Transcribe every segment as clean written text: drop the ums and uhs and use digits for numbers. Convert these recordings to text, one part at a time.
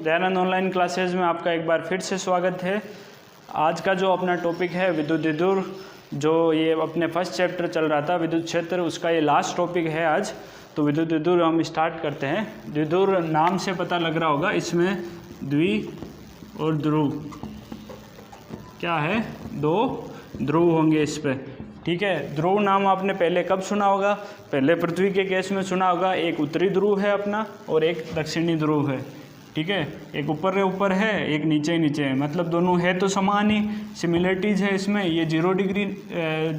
Dayanand online classes में आपका एक बार फिर से स्वागत है। आज का जो अपना टॉपिक है विद्युत विदुर, जो ये अपने फर्स्ट चैप्टर चल रहा था विद्युत क्षेत्र, उसका ये लास्ट टॉपिक है आज। तो विद्युत विदुर हम स्टार्ट करते हैं। विदुर नाम से पता लग रहा होगा, इसमें द्वि और ध्रुव क्या है, दो ध्रुव होंगे इस पे। ठीक है, ध्रुव नाम आपने पहले कब सुना होगा? पहले पृथ्वी के केस में सुना होगा। एक उत्तरी ध्रुव है अपना और एक दक्षिणी ध्रुव है। ठीक है, एक ऊपर है एक नीचे नीचे है, मतलब दोनों है तो समान ही, सिमिलरिटीज़ है इसमें। ये 0 डिग्री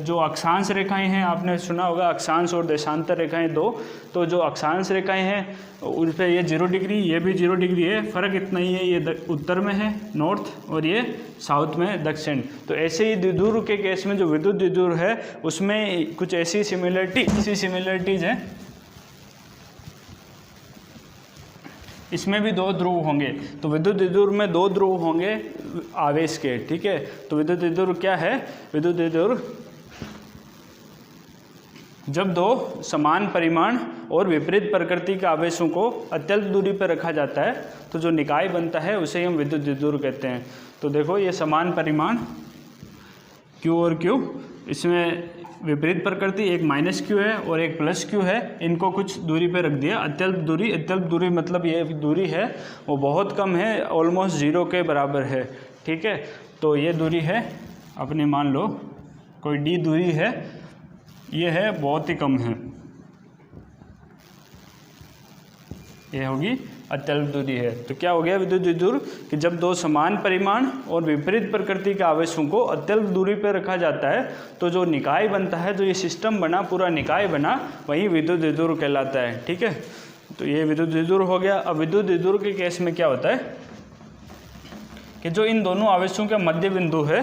जो अक्षांश रेखाएं हैं, आपने सुना होगा अक्षांश और देशांतर रेखाएं दो। तो जो अक्षांश रेखाएं हैं उन पर ये 0 डिग्री, ये भी 0 डिग्री है। फ़र्क इतना ही है, ये उत्तर में है नॉर्थ और ये साउथ में दक्षिण। तो ऐसे ही द्विध्रुव के केस में जो विद्युत द्विध्रुव है उसमें कुछ ऐसी सिमिलरिटीज़ हैं। इसमें भी दो ध्रुव होंगे। तो विद्युत द्विध्रुव में दो ध्रुव होंगे आवेश के। ठीक है, तो विद्युत द्विध्रुव क्या है? विद्युत द्विध्रुव जब दो समान परिमाण और विपरीत प्रकृति के आवेशों को अत्यल्प दूरी पर रखा जाता है तो जो निकाय बनता है उसे हम विद्युत द्विध्रुव कहते हैं। तो देखो, ये समान परिमाण Q और Q, इसमें विपरीत प्रकृति, एक -Q है और एक +Q है। इनको कुछ दूरी पे रख दिया, अत्यल्प दूरी मतलब ये दूरी है वो बहुत कम है, ऑलमोस्ट 0 के बराबर है। ठीक है, तो ये दूरी है अपने, मान लो कोई d दूरी है, ये है बहुत ही कम है, ये होगी अत्यल्प दूरी है। तो क्या हो गया विद्युत द्विध्रुव कि जब दो समान परिमाण और विपरीत प्रकृति के आवेशों को अत्यल्प दूरी पर रखा जाता है तो जो निकाय बनता है, जो ये सिस्टम बना, पूरा निकाय बना, वही विद्युत द्विध्रुव कहलाता है। ठीक है, तो ये विद्युत द्विध्रुव हो गया। अब विद्युत द्विध्रुव के केस में क्या होता है कि जो इन दोनों आवेशों का मध्य बिंदु है,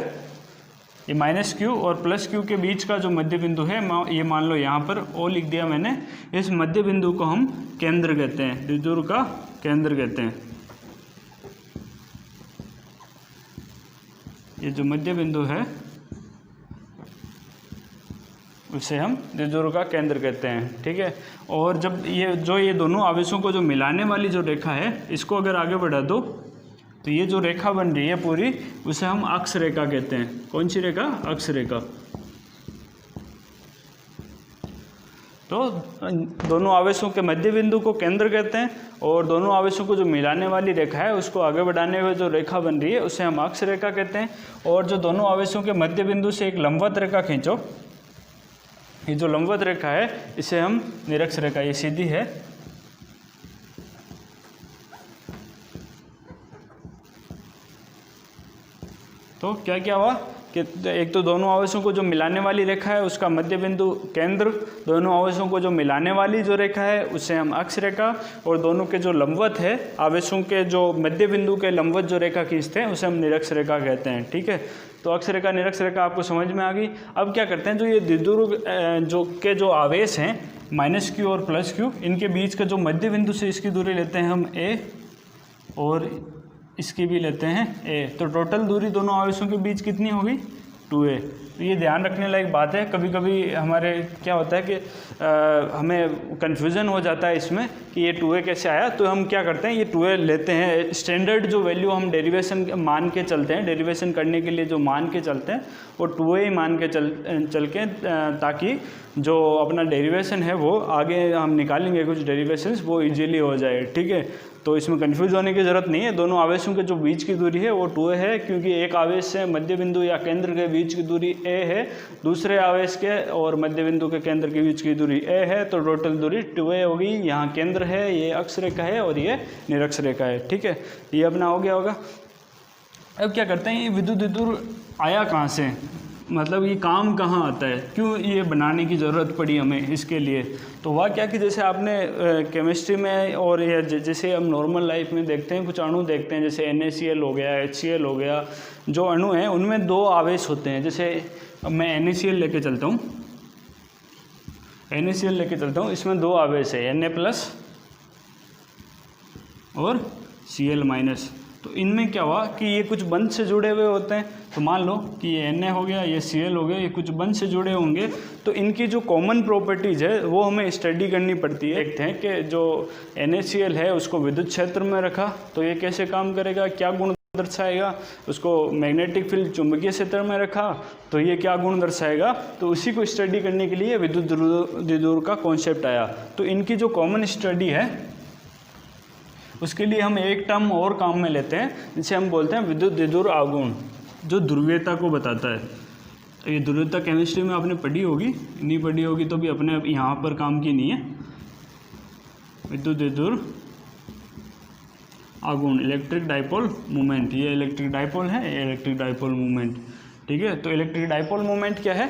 ये -Q और +Q के बीच का जो मध्य बिंदु है, ये मान लो यहाँ पर O लिख दिया मैंने, इस मध्य बिंदु को हम केंद्र कहते हैं, द्विध्रुव का केंद्र कहते हैं। ये जो मध्य बिंदु है उसे हम द्विध्रुव का केंद्र कहते हैं। ठीक है, और जब ये दोनों आवेशों को जो मिलाने वाली जो रेखा है, इसको अगर आगे बढ़ा दो तो ये जो रेखा बन रही है पूरी, उसे हम अक्ष रेखा कहते हैं। कौन सी रेखा? अक्ष रेखा। तो दोनों आवेशों के मध्य बिंदु को केंद्र कहते हैं और दोनों आवेशों को जो मिलाने वाली रेखा है उसको आगे बढ़ाने हुए जो रेखा बन रही है उसे हम अक्ष रेखा कहते हैं। और जो दोनों आवेशों के मध्य बिंदु से एक लंबवत रेखा खींचो, ये जो लंबवत रेखा है इसे हम निरक्ष रेखा, ये सीधी है, तो क्या क्या हुआ कि एक तो दोनों आवेशों को जो मिलाने वाली रेखा है उसका मध्य बिंदु केंद्र, दोनों आवेशों को जो मिलाने वाली जो रेखा है उसे हम अक्ष रेखा, और दोनों के जो लंबवत है आवेशों के जो मध्य बिंदु के लंबवत जो रेखा खींचते हैं उसे हम निरक्ष रेखा कहते हैं। ठीक है, तो अक्ष रेखा निरक्ष रेखा आपको समझ में आ गई। अब क्या करते हैं, जो ये द्विध्रुव जो आवेश हैं -Q और +Q, इनके बीच का जो मध्य बिंदु से इसकी दूरी लेते हैं हम A और इसकी भी लेते हैं A। तो टोटल दूरी दोनों आवेशों के बीच कितनी होगी? 2A। तो ये ध्यान रखने लायक बात है। कभी कभी हमारे क्या होता है कि हमें कन्फ्यूज़न हो जाता है इसमें कि ये 2A कैसे आया। तो हम क्या करते हैं, ये 2A लेते हैं, स्टैंडर्ड जो वैल्यू हम डेरिवेशन मान के चलते हैं, डेरिवेशन करने के लिए जो मान के चलते हैं वो 2A ही मान के चल के, ताकि जो अपना डेरिवेशन है वो आगे हम निकालेंगे कुछ डेरिवेशंस, वो इजीली हो जाए। ठीक है, तो इसमें कंफ्यूज होने की ज़रूरत नहीं है। दोनों आवेशों के जो बीच की दूरी है वो 2A है, क्योंकि एक आवेश से मध्य बिंदु या केंद्र के बीच की दूरी A है, दूसरे आवेश के और मध्य बिंदु के केंद्र के बीच की दूरी A है, तो टोटल दूरी 2A होगी। यहाँ केंद्र है, ये अक्ष रेखा है और ये निरक्ष रेखा है। ठीक है, ये अपना हो गया होगा। अब क्या करते हैं, ये विद्युत द्विध्रुव आया कहाँ से, मतलब ये काम कहाँ आता है, क्यों ये बनाने की ज़रूरत पड़ी हमें इसके लिए? तो वह क्या कि जैसे आपने केमिस्ट्री में और या जैसे हम नॉर्मल लाइफ में देखते हैं, कुछ अणु देखते हैं, जैसे NaCl हो गया, HCl हो गया, जो अणु हैं उनमें दो आवेश होते हैं। जैसे मैं NaCl लेके चलता हूँ, इसमें दो आवेश है, Na+ और Cl-। तो इनमें क्या हुआ कि ये कुछ बंध से जुड़े हुए होते हैं। तो मान लो कि ये Na हो गया, ये Cl हो गया, ये कुछ बंध से जुड़े होंगे, तो इनकी जो कॉमन प्रॉपर्टीज़ है वो हमें स्टडी करनी पड़ती है। देखते हैं कि जो NaCl है उसको विद्युत क्षेत्र में रखा तो ये कैसे काम करेगा, क्या गुण दर्शाएगा। उसको मैग्नेटिक फील्ड चुंबकीय क्षेत्र में रखा तो ये क्या गुण दर्शाएगा। तो उसी को स्टडी करने के लिए विद्युत द्विध्रुव का कॉन्सेप्ट आया। तो इनकी जो कॉमन स्टडी है उसके लिए हम एक टर्म और काम में लेते हैं, जिसे हम बोलते हैं विद्युत द्विध्रुव आघूर्ण, जो ध्रुवीयता को बताता है। तो ये ध्रुवीयता केमिस्ट्री में आपने पढ़ी होगी, नहीं पढ़ी होगी तो भी अपने यहाँ पर काम की नहीं है। विद्युत द्विध्रुव आघूर्ण, इलेक्ट्रिक डाइपोल मोमेंट, ये इलेक्ट्रिक डाइपोल है, ये इलेक्ट्रिक डाइपोल मोमेंट, ठीक है। तो इलेक्ट्रिक डाइपोल मोमेंट क्या है,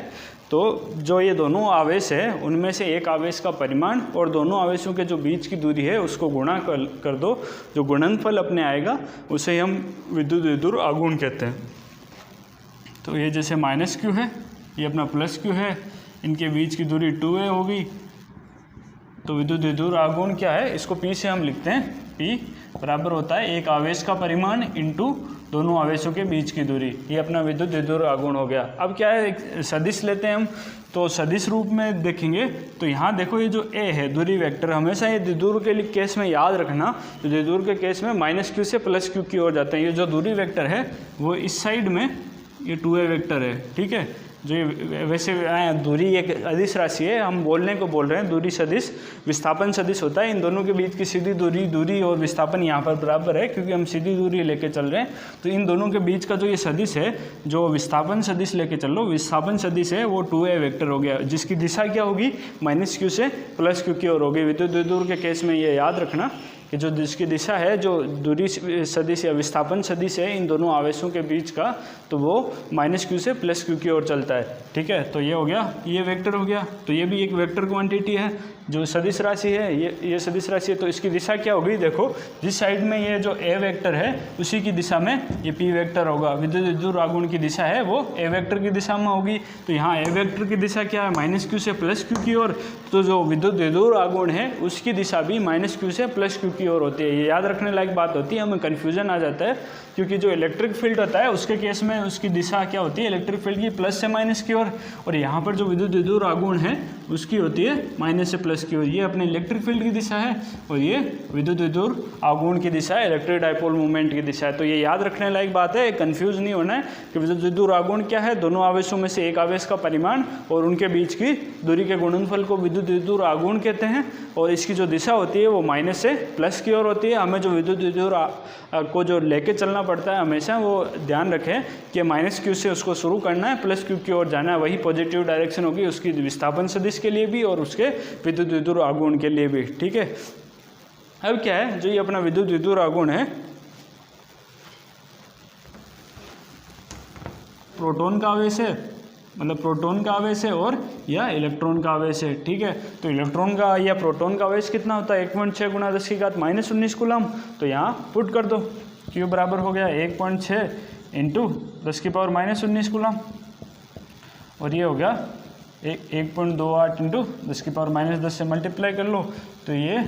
तो जो ये दोनों आवेश है उनमें से एक आवेश का परिमाण और दोनों आवेशों के जो बीच की दूरी है उसको गुणा कर दो, जो गुणनफल अपने आएगा उसे हम विद्युत द्विध्रुव आघूर्ण कहते हैं। तो ये जैसे -q है, ये अपना +q है, इनके बीच की दूरी 2a होगी। तो विद्युत द्विध्रुव आघूर्ण क्या है, इसको P से हम लिखते हैं, P बराबर होता है एक आवेश का परिमाण इंटू दोनों आवेशों के बीच की दूरी। ये अपना विद्युत द्विध्रुव आघूर्ण हो गया। अब क्या है, एक सदिश लेते हैं हम, तो सदिश रूप में देखेंगे तो यहाँ देखो ये जो A है दूरी वेक्टर, हमेशा ये द्विध्रुव के लिए केस में याद रखना, तो द्विध्रुव के केस में -q से +q की ओर जाते हैं। ये जो दूरी वेक्टर है वो इस साइड में ये 2a वेक्टर है, ठीक है। जो ये वैसे दूरी एक अदिश राशि है, हम बोलने को बोल रहे हैं दूरी सदिश, विस्थापन सदिश होता है। इन दोनों के बीच की सीधी दूरी और विस्थापन यहाँ पर बराबर है क्योंकि हम सीधी दूरी लेके चल रहे हैं। तो इन दोनों के बीच का जो ये सदिश है, जो विस्थापन सदिश लेके चल लो, विस्थापन सदिश है वो 2a वेक्टर हो गया, जिसकी दिशा क्या होगी, -q से +q की ओर होगी। विद्युत द्विध्रुव के केस में ये याद रखना कि जो जिसकी दिशा है, जो दूरी सदिश या विस्थापन सदिश है इन दोनों आवेशों के बीच का, तो वो -q से +q की ओर चलता है, ठीक है। तो ये हो गया, ये वेक्टर हो गया। तो ये भी एक वेक्टर क्वांटिटी है, जो सदिश राशि है, ये सदिश राशि है। तो इसकी दिशा क्या होगी, देखो जिस साइड में ये जो a वेक्टर है उसी की दिशा में ये p वेक्टर होगा। विद्युत द्विध्रुव आघूर्ण की दिशा है वो a वेक्टर की दिशा में होगी। तो यहाँ a वेक्टर की दिशा क्या है, -q से +q की ओर। तो जो विद्युत द्विध्रुव आघूर्ण है उसकी दिशा भी -q से +q की ओर होती है। ये याद रखने लायक बात होती है, हमें कन्फ्यूजन आ जाता है क्योंकि जो इलेक्ट्रिक फील्ड होता है उसके केस में उसकी दिशा क्या होती है, इलेक्ट्रिक फील्ड की प्लस से माइनस की ओर, और यहाँ पर जो विद्युत द्विध्रुव आघूर्ण है उसकी होती है माइनस से प्लस की ओर। ये अपने इलेक्ट्रिक फील्ड की दिशा है और ये विद्युत द्विध्रुव आघूर्ण की दिशा है, इलेक्ट्रिक डाइपोल मूवमेंट की दिशा है। तो ये याद रखने लायक बात है, कंफ्यूज नहीं होना है कि विद्युत द्विध्रुव आघूर्ण क्या है, दोनों आवेशों में से एक आवेश का परिमाण और उनके बीच की दूरी के गुणनफल को विद्युत द्विध्रुव आघूर्ण कहते हैं। और इसकी जो दिशा होती है वो माइनस से प्लस की ओर होती है। हमें जो विद्युत द्विध्रुव को जो लेके चलना पड़ता है हमेशा वो ध्यान रखें कि -q से उसको शुरू करना है, +q की ओर जाना है। वही पॉजिटिव डायरेक्शन होगी उसकी विस्थापन सदिश के लिए भी और उसके विद्युत द्विध्रुव आघूर्ण के लिए भी, ठीक है। अब क्या है, जो ये अपना विद्युत द्विध्रुव आघूर्ण है, प्रोटॉन का आवेश है, मतलब प्रोटॉन का आवेश है और या इलेक्ट्रॉन का आवेश है, ठीक है। तो इलेक्ट्रॉन का या प्रोटॉन का आवेश कितना होता है, 1.6 × 10⁻⁻19 कूलम। तो यहाँ पुट कर दो, Q बराबर हो गया 1.6 × 10⁻⁻19 कूलम, और ये हो गया 1.28 × 10⁻−10 से मल्टीप्लाई कर लो तो ये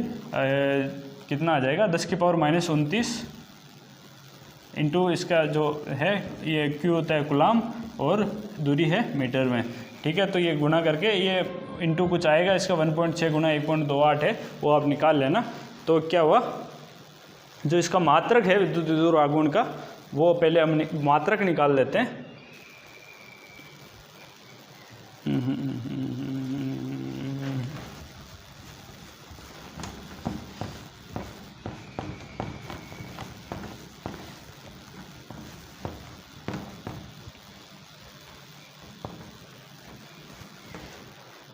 कितना आ जाएगा, 10⁻−29 इंटू इसका जो है ये Q होता है कूलम और दूरी है मीटर में, ठीक है। तो ये गुणा करके ये इंटू कुछ आएगा, इसका 1.6 × 1.28 है, वो आप निकाल लेना। तो क्या हुआ, जो इसका मात्रक है विद्युत द्विध्रुव आघूर्ण का, वो पहले हम मात्रक निकाल लेते हैं।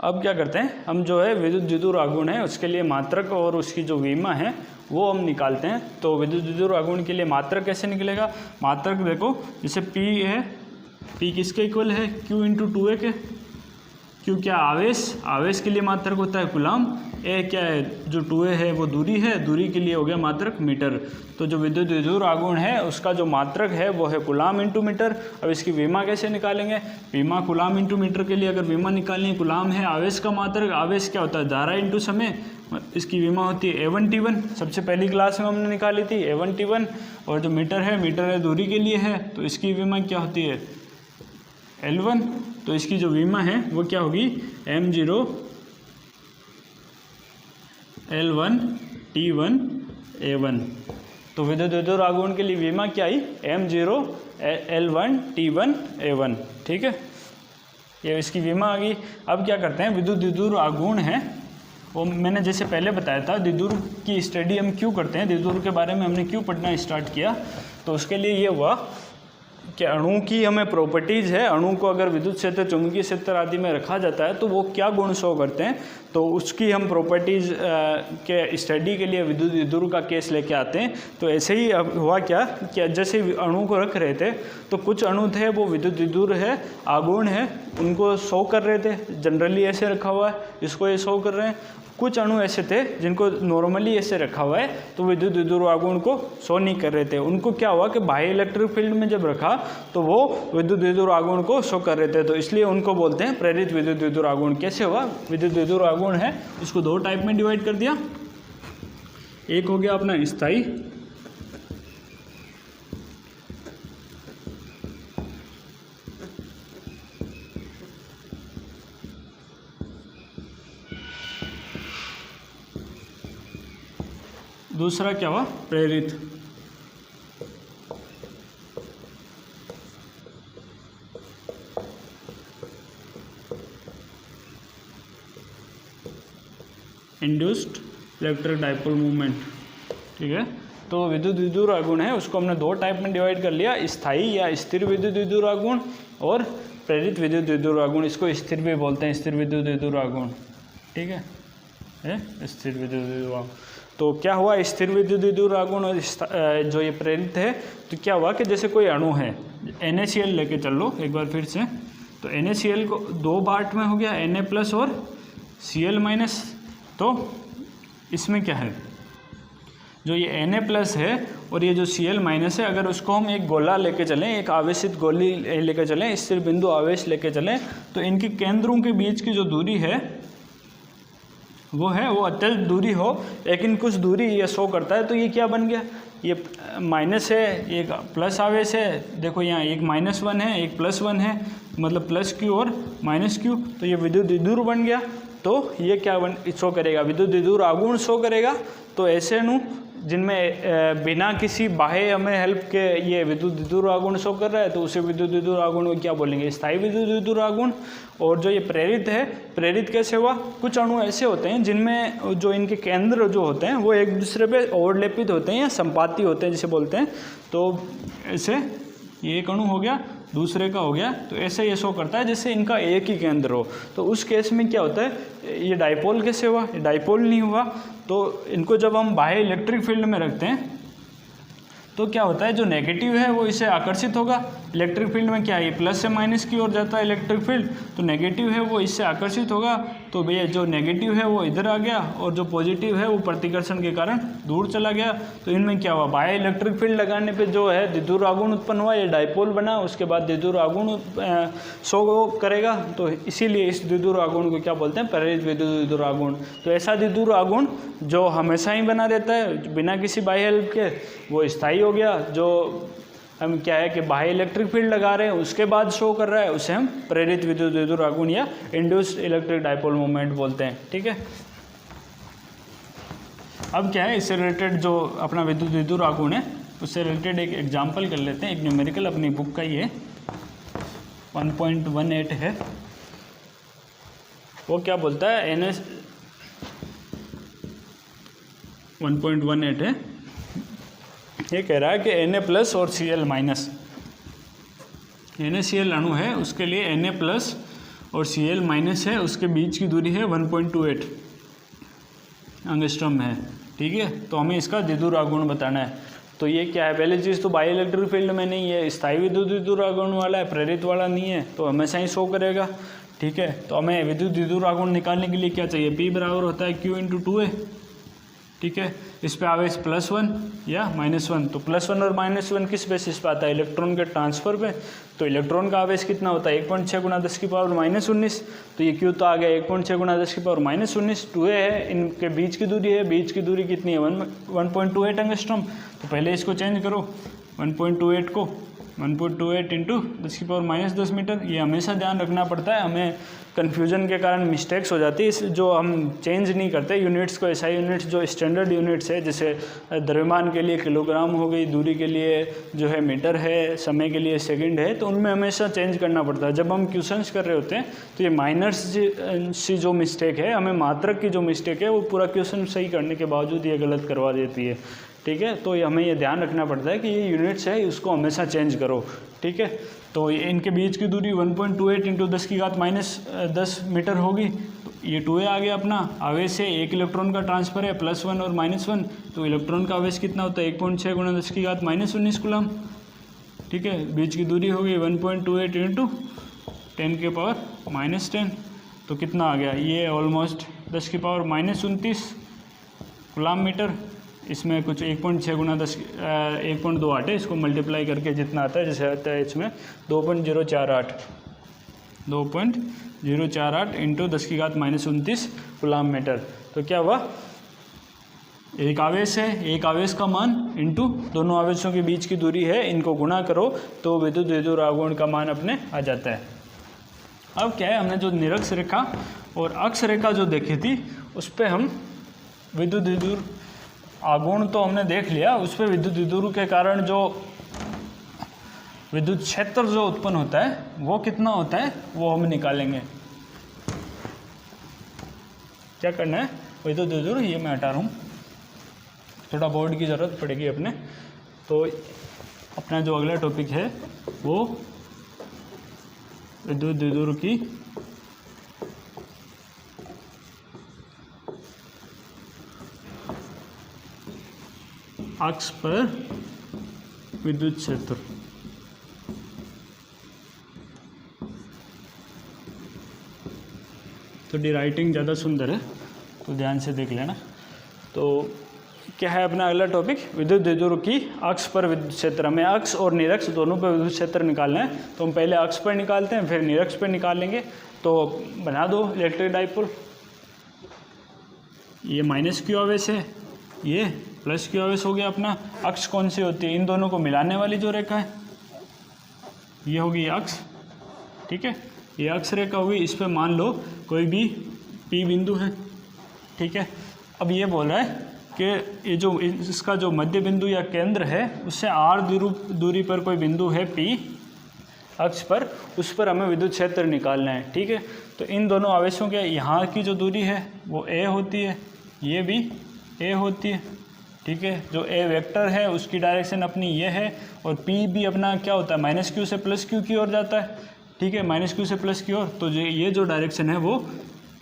अब क्या करते हैं, हम जो है विद्युत द्विध्रुव आघूर्ण है उसके लिए मात्रक और उसकी जो विमा है वो हम निकालते हैं। तो विद्युत द्विध्रुव आघूर्ण के लिए मात्रक कैसे निकलेगा, मात्रक देखो जैसे P है, P किसके इक्वल है, Q × 2a के, Q Q क्या आवेश के लिए मात्रक होता है कूलाम। A क्या है, जो 2A है वो दूरी है, दूरी के लिए हो गया मात्रक मीटर। तो जो विद्युत विधुर आघूर्ण है उसका जो मात्रक है वो है कूलाम इंटू मीटर। अब इसकी विमा कैसे निकालेंगे, विमा कूलाम इंटू मीटर के लिए अगर विमा निकालनी, कूलाम है आवेश का मात्रक, आवेश क्या होता है धारा इंटू समय, इसकी विमा होती है A1T1, सबसे पहली क्लास में हमने निकाली थी A1T1। और जो मीटर है दूरी के लिए है, तो इसकी विमा क्या होती है L1। तो इसकी जो विमा है वो क्या होगी M0 L1 T1 A1। तो विद्युत विधुर आघूर्ण के लिए विमा क्या आई M0 L1 T1 A1। ठीक है, ये इसकी विमा आ गई। अब क्या करते हैं, विद्युत विधुर आघूर्ण है वो मैंने जैसे पहले बताया था, द्विध्रुव की स्टडी हम क्यों करते हैं, द्विध्रुव के बारे में हमने क्यों पढ़ना स्टार्ट किया। तो उसके लिए ये हुआ कि अणु की हमें प्रॉपर्टीज़ है, अणु को अगर विद्युत क्षेत्र चुंबकीय क्षेत्र आदि में रखा जाता है तो वो क्या गुण शो करते हैं, तो उसकी हम प्रॉपर्टीज़ के स्टडी के लिए विद्युत विधुर का केस लेके आते हैं। तो ऐसे ही अब हुआ क्या कि जैसे अणु को रख रहे थे तो कुछ अणु थे वो विद्युत विधुर है आघूर्ण है उनको शो कर रहे थे, जनरली ऐसे रखा हुआ है इसको ये शो कर रहे हैं। कुछ अणु ऐसे थे जिनको नॉर्मली ऐसे रखा हुआ है तो विद्युत विधुर आघूर्ण को शो नहीं कर रहे थे। उनको क्या हुआ कि बाह्य इलेक्ट्रिक फील्ड में जब रखा तो वो विद्युत विधुर आघूर्ण को शो कर रहे थे, तो इसलिए उनको बोलते हैं प्रेरित विद्युत विधुर आघूर्ण। कैसे हुआ, विद्युत विधुर आघूर्ण है इसको दो टाइप में डिवाइड कर दिया। एक हो गया अपना स्थायी, दूसरा क्या हुआ प्रेरित। Induced electric dipole movement. ठीक है, तो विद्युत विधुर आघूर्ण है उसको हमने दो टाइप में डिवाइड कर लिया, स्थायी या स्थिर विद्युत विधुर आघूर्ण और प्रेरित विद्युत विधुर आघूर्ण। इसको स्थिर भी बोलते हैं, स्थिर विद्युत विधुर आघूर्ण। ठीक है, स्थिर विद्युत विधुर आघूर्ण। तो क्या हुआ, स्थिर विद्युत विधुर आघूर्ण और जो ये प्रेरित है, तो क्या हुआ कि जैसे कोई अणु है, NaCl लेके चल लो एक बार फिर से। तो NaCl को दो पार्ट में हो गया, Na+ और Cl-। तो इसमें क्या है, जो ये Na+ है और ये जो Cl- है, अगर उसको हम एक गोला लेके चलें, एक आवेशित गोली लेके चलें, स्थिर बिंदु आवेश लेके चलें, तो इनके केंद्रों के बीच की जो दूरी है वो अत्यल्प दूरी हो, लेकिन कुछ दूरी ये शो करता है। तो ये क्या बन गया, ये माइनस है, एक प्लस आवेश है, देखो यहाँ एक -1 है एक +1 है, मतलब +Q और -Q, तो ये विद्युत विधुर बन गया। तो ये क्या शो करेगा, विद्युत विधुर आघूर्ण शो करेगा। तो ऐसे अणु जिनमें बिना किसी बाह्य हमें हेल्प के ये विद्युत विधुर आघूर्ण शो कर रहा है, तो उसे विद्युत विधुर आघूर्ण को क्या बोलेंगे, स्थायी विद्युत विधुर आघूर्ण। और जो ये प्रेरित है, प्रेरित कैसे हुआ, कुछ अणु ऐसे होते हैं जिनमें जो इनके केंद्र जो होते हैं वो एक दूसरे पे ओवरलैपित होते हैं या संपाती होते हैं जिसे बोलते हैं। तो ऐसे ये एक अणु हो गया, दूसरे का हो गया, तो ऐसे ये शो करता है जैसे इनका एक ही केंद्र हो। तो उस केस में क्या होता है, ये डाइपोल कैसे हुआ, ये डाइपोल नहीं हुआ। तो इनको जब हम बाह्य इलेक्ट्रिक फील्ड में रखते हैं तो क्या होता है, जो नेगेटिव है वो इसे आकर्षित होगा। इलेक्ट्रिक फील्ड में क्या है, ये प्लस से माइनस की ओर जाता है इलेक्ट्रिक फील्ड, तो नेगेटिव है वो इससे आकर्षित होगा। तो भैया जो नेगेटिव है वो इधर आ गया और जो पॉजिटिव है वो प्रतिकर्षण के कारण दूर चला गया। तो इनमें क्या हुआ, बाह्य इलेक्ट्रिक फील्ड लगाने पे जो है द्विध्रुव आघूर्ण उत्पन्न हुआ, ये डाइपोल बना, उसके बाद द्विध्रुव आघूर्ण शो करेगा। तो इसीलिए इस द्विध्रुव आघूर्ण को क्या बोलते हैं, प्रेरित विद्युत विधुर आघूर्ण। तो ऐसा द्विध्रुव आघूर्ण जो हमेशा ही बना रहता है बिना किसी बाह्य हेल्प के, वो स्थायी हो गया। जो हम क्या है कि बाह्य इलेक्ट्रिक फील्ड लगा रहे हैं उसके बाद शो कर रहा है, उसे हम प्रेरित विद्युत विधुर आघूर्ण या इंड्यूस्ड इलेक्ट्रिक डाइपोल मूवमेंट बोलते हैं। ठीक है, अब क्या है, इससे रिलेटेड जो अपना विद्युत विधुर आघूर्ण है उससे रिलेटेड एक एग्जाम्पल कर लेते हैं। एक न्यूमेरिकल अपनी बुक का ही है, 1.18 है। वो क्या बोलता है, NS 1.18 है, ये कह रहा है कि Na+ और Cl-। NaCl अणु है, उसके लिए Na+ और Cl- है, उसके बीच की दूरी है 1.28 एंगस्ट्रॉम है। ठीक है, तो हमें इसका द्विध्रुव आघूर्ण बताना है। तो ये क्या है, पहली चीज़ तो बाह्य इलेक्ट्रिक फील्ड में नहीं है, स्थायी विद्युत विधुर आघूर्ण वाला है, प्रेरित वाला नहीं है, तो हमेशा ही शो करेगा। ठीक है। तो हमें विद्युत द्विध्रुव आघूर्ण निकालने के लिए क्या चाहिए, P बराबर होता है Q × 2A, ठीक है। इस पे आवेश +1 या -1, तो +1 और -1 किस बेसिस पे आता है, इलेक्ट्रॉन के ट्रांसफर पे। तो इलेक्ट्रॉन का आवेश कितना होता है 1.6 × 10⁻⁻19, तो ये Q तो आ गया 1.6 × 10⁻⁻19, 2A है, इनके बीच की दूरी है, बीच की दूरी कितनी है 1.28 एंगस्ट्रॉम। तो पहले इसको चेंज करो 1.28 को 1.28 × 10⁻−10 मीटर। ये हमेशा ध्यान रखना पड़ता है, हमें कन्फ्यूजन के कारण मिस्टेक्स हो जाती है, इस जो हम चेंज नहीं करते यूनिट्स को। ऐसा यूनिट्स जो स्टैंडर्ड यूनिट्स है, जैसे द्रव्यमान के लिए किलोग्राम हो गई, दूरी के लिए जो है मीटर है, समय के लिए सेकंड है, तो उनमें हमेशा चेंज करना पड़ता है। जब हम क्वेश्चंस कर रहे होते हैं तो ये माइनर्स सी जो मिस्टेक है, हमें मात्रक की जो मिस्टेक है वो पूरा क्वेश्चन सही करने के बावजूद ये गलत करवा देती है, ठीक है। तो हमें ये ध्यान रखना पड़ता है कि ये यूनिट्स है, उसको हमेशा चेंज करो, ठीक है। तो इनके बीच की दूरी 1.28 × 10⁻−10 मीटर होगी। तो ये 2A आ गया अपना। आवेश है, एक इलेक्ट्रॉन का ट्रांसफर है, +1 और -1, तो इलेक्ट्रॉन का आवेश कितना होता है 1.6 × 10⁻−19 कूलम, ठीक है। बीच की दूरी होगी 1.28 × 10⁻−10, तो कितना आ गया ये ऑलमोस्ट 10⁻−29 कूलम मीटर। इसमें कुछ 1.6 × 10 1.28 है, इसको मल्टीप्लाई करके जितना आता है, जैसे आता है इसमें 2.048 × 10⁻−29 कूलम मीटर। तो क्या हुआ, एक आवेश है, एक आवेश का मान इंटू दोनों आवेशों के बीच की दूरी है, इनको गुणा करो तो विद्युत द्विध्रुव आघूर्ण का मान अपने आ जाता है। अब क्या है, हमने जो निरक्ष रेखा और अक्ष रेखा जो देखी थी उस पर हम विद्युत द्विध्रुव आघूर्ण तो हमने देख लिया, उस पर विद्युत द्विध्रुव के कारण जो विद्युत क्षेत्र जो उत्पन्न होता है वो कितना होता है वो हम निकालेंगे। क्या करना है, विद्युत द्विध्रुव ये मैं हटा रहा हूँ, थोड़ा बोर्ड की ज़रूरत पड़ेगी अपने। तो अपना जो अगला टॉपिक है वो विद्युत द्विध्रुव की अक्ष पर विद्युत क्षेत्र। थोड़ी राइटिंग ज़्यादा सुंदर है तो ध्यान से देख लेना। तो क्या है अपना अगला टॉपिक, विद्युत द्विध्रुव की अक्ष पर विद्युत क्षेत्र। हमें अक्ष और निरक्ष दोनों पर विद्युत क्षेत्र निकालना है, तो हम पहले अक्ष पर निकालते हैं फिर निरक्ष पर निकालेंगे। तो बना दो इलेक्ट्रिक डाइपोल। ये -q आवेश है, ये +q आवेश हो गया अपना। अक्ष कौन सी होती है, इन दोनों को मिलाने वाली जो रेखा है ये होगी अक्ष, ठीक है। ये अक्ष रेखा होगी, इस पे मान लो कोई भी P बिंदु है, ठीक है। अब ये बोल रहा है कि ये जो इसका जो मध्य बिंदु या केंद्र है उससे r दूरी पर कोई बिंदु है P अक्ष पर, उस पर हमें विद्युत क्षेत्र निकालना है, ठीक है। तो इन दोनों आवेशों के यहाँ की जो दूरी है वो a होती है, ये भी a होती है, ठीक है। जो a वेक्टर है उसकी डायरेक्शन अपनी ये है, और P भी अपना क्या होता है -q से +q की ओर जाता है, ठीक है, -q से + की ओर। तो ये जो डायरेक्शन है वो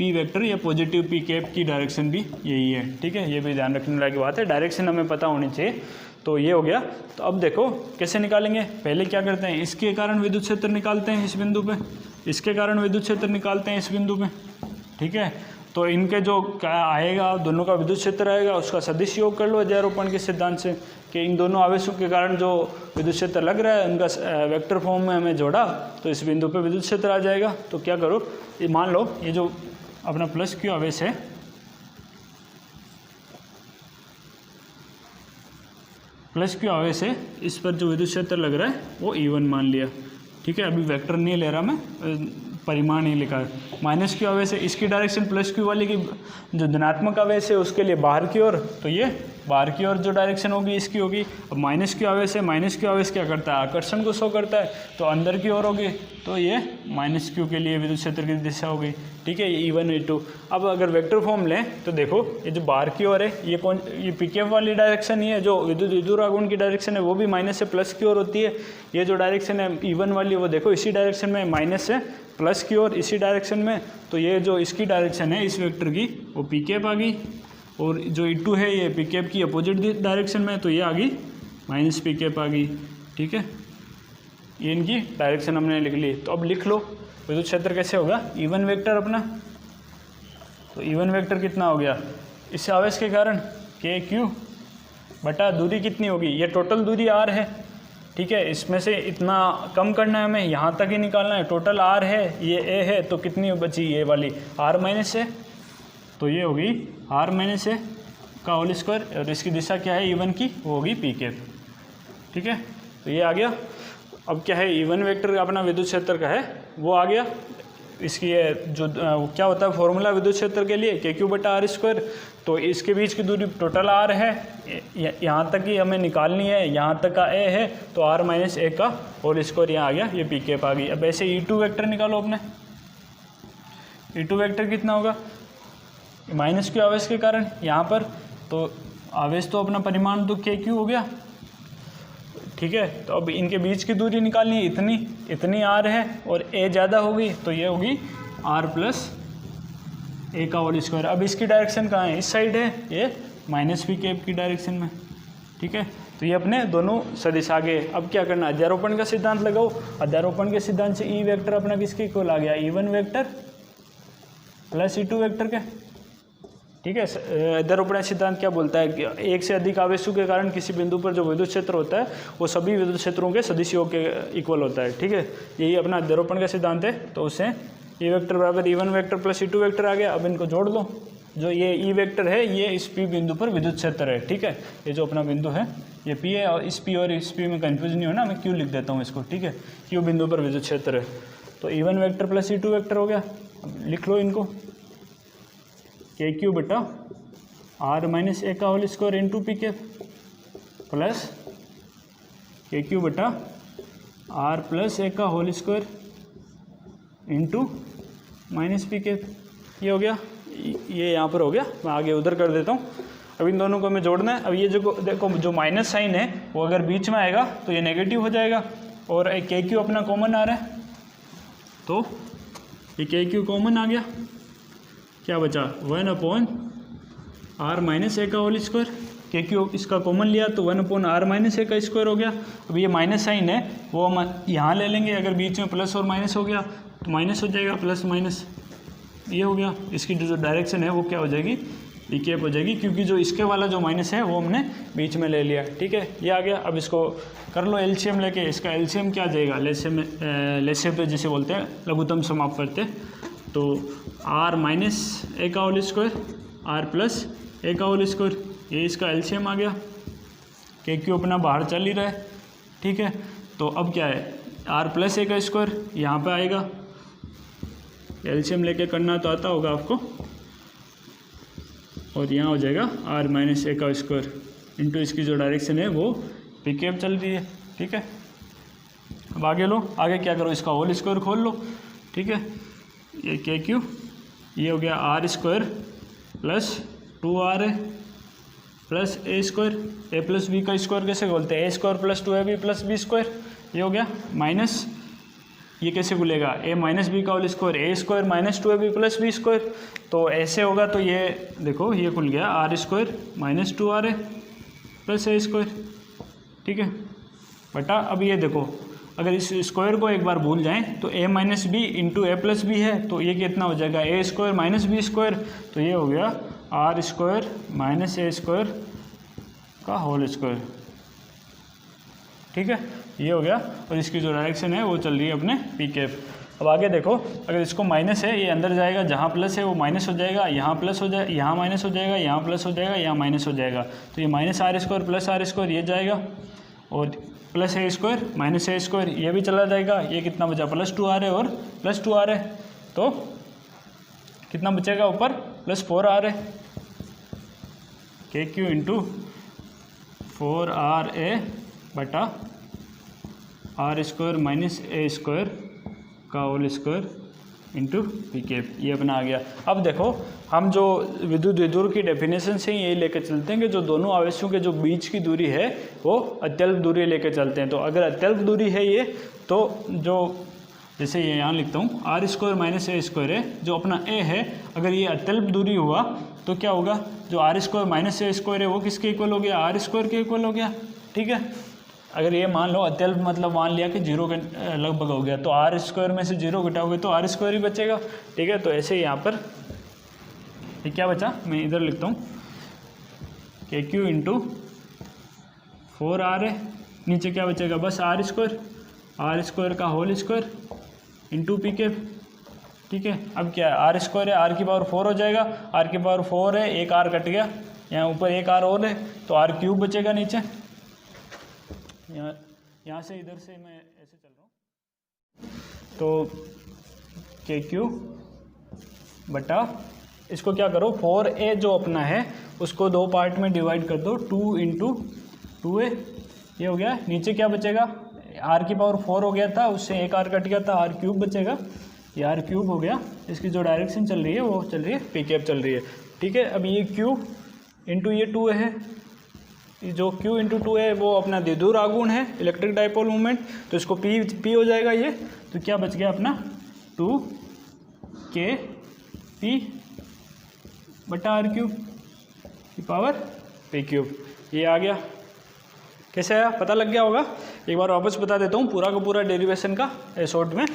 P वेक्टर या पॉजिटिव P कैप की डायरेक्शन भी यही है, ठीक है। ये भी ध्यान रखने वाली बात है, डायरेक्शन हमें पता होनी चाहिए। तो ये हो गया। तो अब देखो कैसे निकालेंगे, पहले क्या करते हैं, इसके कारण विद्युत क्षेत्र निकालते हैं इस बिंदु पे, इसके कारण विद्युत क्षेत्र निकालते हैं इस बिंदु पे, ठीक है। तो इनके जो क्या आएगा, दोनों का विद्युत क्षेत्र आएगा, उसका सदिश योग कर लो अध्यारोपण के सिद्धांत से कि इन दोनों आवेशों के कारण जो विद्युत क्षेत्र लग रहा है उनका वेक्टर फॉर्म में हमें जोड़ा तो इस बिंदु पे विद्युत क्षेत्र आ जाएगा। तो क्या करो, ये मान लो ये जो अपना +q आवेश है, +q आवेश है, इस पर जो विद्युत क्षेत्र लग रहा है वो E1 मान लिया, ठीक है। अभी वेक्टर नहीं ले रहा मैं, परिमाण ही लिखा है। -q आवेश है, इसकी डायरेक्शन +q वाले की जो धनात्मक आवेश है उसके लिए बाहर की ओर, तो ये बाहर की ओर जो डायरेक्शन होगी इसकी होगी। अब -q आवेश है, -q आवेश क्या करता है, आकर्षण को शो करता है, तो अंदर की ओर होगी, तो ये -q के लिए विद्युत क्षेत्र की दिशा होगी, ठीक है। ये E1 E2। अब अगर वेक्टर फॉर्म लें तो देखो ये जो बाहर की ओर है ये P कैप वाली डायरेक्शन ही है, जो विद्युत द्विध्रुव आघूर्ण की डायरेक्शन है वो भी माइनस से प्लस की ओर होती है। ये जो डायरेक्शन है E1 वाली वो देखो इसी डायरेक्शन में, माइनस से प्लस की ओर इसी डायरेक्शन में। तो ये जो इसकी डायरेक्शन है इस वेक्टर की वो P कैप आ गई, और जो E2 है ये P कैप की अपोजिट डायरेक्शन में, तो ये आ गई -P कैप आ गई, ठीक है। ये इनकी डायरेक्शन हमने लिख ली। तो अब लिख लो विद्युत क्षेत्र कैसे होगा, इवन वेक्टर अपना। तो इवन वेक्टर कितना हो गया, इस आवेश के कारण के क्यू बटा दूरी कितनी होगी, ये टोटल दूरी आर है, ठीक है। इसमें से इतना कम करना है हमें, यहाँ तक ही निकालना है। टोटल आर है, ये ए है, तो कितनी बची ये वाली आर माइनस ए, तो ये होगी आर माइनस ए का होल स्क्वायर, और इसकी दिशा क्या है इवन की, वो होगी पी के, ठीक है। तो ये आ गया। अब क्या है, इवन वेक्टर अपना विद्युत क्षेत्र का है वो आ गया। इसकी ये जो क्या होता है फॉर्मूला विद्युत क्षेत्र के लिए, के क्यू बटा आर स्क्वायर। तो इसके बीच की दूरी टोटल आर है, यहाँ तक ही हमें निकालनी है, यहाँ तक का ए है, तो आर माइनस ए का होल स्क्वायर यहाँ आ गया, ये पी कैप आ गई। अब ऐसे ई टू वेक्टर निकालो अपने, ई टू वेक्टर कितना होगा, माइनस क्यू आवेश के कारण यहाँ पर, तो आवेश तो अपना परिमाण तो के क्यू हो गया, ठीक है। तो अब इनके बीच की दूरी निकालनी है, इतनी आर है और ए ज़्यादा होगी, तो ये होगी आर प्लस ए का होल स्क्वायर। अब इसकी डायरेक्शन कहाँ है, इस साइड है, ये माइनस पी कैप की डायरेक्शन में, ठीक है। तो ये अपने दोनों सदिश आ गए। अब क्या करना, अध्यारोपण का सिद्धांत लगाओ। अध्यारोपण के सिद्धांत से ई वेक्टर अपना किसके इक्वल आ गया, E one vector plus E two vector के, ठीक है। अध्यारोपण सिद्धांत क्या बोलता है कि एक से अधिक आवेशों के कारण किसी बिंदु पर जो विद्युत क्षेत्र होता है वो सभी विद्युत क्षेत्रों के सदिशों के इक्वल होता है, ठीक है। यही अपना अध्यारोपण का सिद्धांत है। तो उससे ई वेक्टर बराबर E one vector plus E two vector आ गया। अब इनको जोड़ दो, जो ये ई वेक्टर है ये इस पी बिंदु पर विद्युत क्षेत्र है, ठीक है। ये जो अपना बिंदु है ये पी है, और इस पी में कन्फ्यूज नहीं होना, मैं क्यू लिख देता हूँ इसको, ठीक है। क्यू बिंदु पर विद्युत क्षेत्र है, तो E one vector plus E two vector हो गया। अब लिख लो इनको, के क्यू बटा आर माइनस ए का होल स्क्वायर इंटू पी के प्लस के क्यू बटा आर प्लस ए का whole square into minus p के, ये हो गया, ये यहाँ पर हो गया। मैं आगे उधर कर देता हूँ। अब इन दोनों को हमें जोड़ना है। अब ये जो देखो जो माइनस साइन है वो अगर बीच में आएगा तो ये नेगेटिव हो जाएगा, और एक के क्यू अपना कॉमन आ रहा है, तो ये के क्यू कॉमन आ गया, क्या बचा 1 आर माइनस ए का होल स्क्वायर। के क्यू इसका कॉमन लिया तो 1 आर माइनस ए का स्क्वायर हो गया। अब ये माइनस साइन है वो हम यहाँ ले लेंगे, अगर बीच में प्लस और माइनस हो गया तो माइनस हो जाएगा, प्लस माइनस ये हो गया। इसकी जो डायरेक्शन है वो क्या हो जाएगी, पी कैप हो जाएगी, क्योंकि जो इसके वाला जो माइनस है वो हमने बीच में ले लिया, ठीक है। ये आ गया। अब इसको कर लो एलसीएम लेके, इसका एलसीएम क्या आ जाएगा, लेसे पे जिसे बोलते हैं लघुत्तम समाप्त करते, तो आर माइनस ए का whole square are plus a का होल स्क्वायर, ये इसका एलसीएम आ गया। के क्यू अपना बाहर चल ही रहा है, ठीक है। तो अब क्या है, आर प्लस ए का स्क्वायर यहाँ पे आएगा, एलसीएम लेके करना तो आता होगा आपको, और यहाँ हो जाएगा आर माइनस ए का स्क्वायर इंटू इसकी जो डायरेक्शन है वो पी कैप चल रही है, ठीक है। अब आगे लो, आगे क्या करो, इसका होल स्क्वायर खोल लो, ठीक है। ये के क्यू, ये हो गया आर स्क्वायर प्लस 2r है plus A square, A plus B का स्क्वायर कैसे बोलते हैं, A square plus 2ab plus B square, ये हो गया माइनस, ये कैसे खुलेगा, ए माइनस बी का whole square, A square minus 2ab plus B square, तो ऐसे होगा। तो ये देखो ये खुल गया आर स्क्वायर माइनस 2r है प्लस ए स्क्वायर, ठीक है बटा। अब ये देखो अगर इस स्क्वायर को एक बार भूल जाएं तो a minus b into a plus b है, तो ये कितना हो जाएगा a square minus b square, तो ये हो गया आर स्क्वायर माइनस ए स्क्वायर का होल स्क्वायर, ठीक है। ये हो गया, और इसकी जो डायरेक्शन है वो चल रही है अपने पी कैप। अब आगे देखो, अगर इसको माइनस है ये अंदर जाएगा, जहाँ प्लस है वो माइनस हो जाएगा, यहाँ प्लस हो जाएगा, यहाँ माइनस हो जाएगा, यहाँ प्लस हो जाएगा, यहाँ माइनस हो जाएगा, तो ये minus r square plus r square ये जाएगा, और प्लस ए स्क्वायर माइनस ए स्क्वायर ये भी चला जाएगा। ये कितना बचा, प्लस 2r है और प्लस 2r है, तो कितना बचेगा ऊपर, प्लस 4r है, के क्यू इंटू 4ra बटा are square minus A square का whole square into P cap, ये अपना आ गया। अब देखो हम जो विद्युत द्विध्रुव की डेफिनेशन से यही लेकर चलते हैं कि जो दोनों आवेशों के जो बीच की दूरी है वो अत्यल्प दूरी लेकर चलते हैं। तो अगर अत्यल्प दूरी है ये, तो जो जैसे ये यहाँ लिखता हूँ आर स्क्वायर माइनस ए स्क्वायर है, जो अपना ए है, अगर ये अत्यल्प दूरी हुआ तो क्या होगा, जो आर स्क्वायर माइनस ए स्क्वायर है वो किसके इक्वल हो गया, आर स्क्वायर के इक्वल हो गया, ठीक है। अगर ये मान लो अत्यल्प मतलब मान लिया कि 0 के लगभग हो गया, तो आर स्क्वायर में से 0 घटाओगे तो आर स्क्वायर ही बचेगा। ठीक है, तो ऐसे ही यहाँ पर ये क्या बचा, मैं इधर लिखता हूँ के क्यू इंटू 4r है, नीचे क्या बचेगा बस आर स्क्वायर का whole square into P cap. ठीक है, अब क्या है आर स्क्वायर है, आर की पावर 4 हो जाएगा, आर की पावर 4 है, एक आर कट गया, यहाँ ऊपर एक आर और है तो आर क्यूब बचेगा नीचे। यहाँ से इधर से मैं ऐसे चल रहा हूँ, तो के क्यू बटा इसको क्या करो 4a जो अपना है उसको 2 पार्ट में डिवाइड कर दो, 2 इंटू 2a, ये हो गया। नीचे क्या बचेगा, आर की पावर 4 हो गया था, उससे एक आर कट गया था, आर क्यूब बचेगा, ये आर क्यूब हो गया। इसकी जो डायरेक्शन चल रही है वो चल रही है पी कैप चल रही है। ठीक है, अब ये क्यू इंटू ये 2a है, जो q इंटू 2 है वो अपना द्विध्रुव आघूर्ण है, इलेक्ट्रिक डाइपोल मोमेंट, तो इसको p हो जाएगा ये, तो क्या बच गया अपना 2 k p बटा आर क्यूब की पावर p क्यूब, ये आ गया। कैसे आया पता लग गया होगा, एक बार वापस बता देता हूँ पूरा का पूरा डेरिवेशन का शॉर्ट में,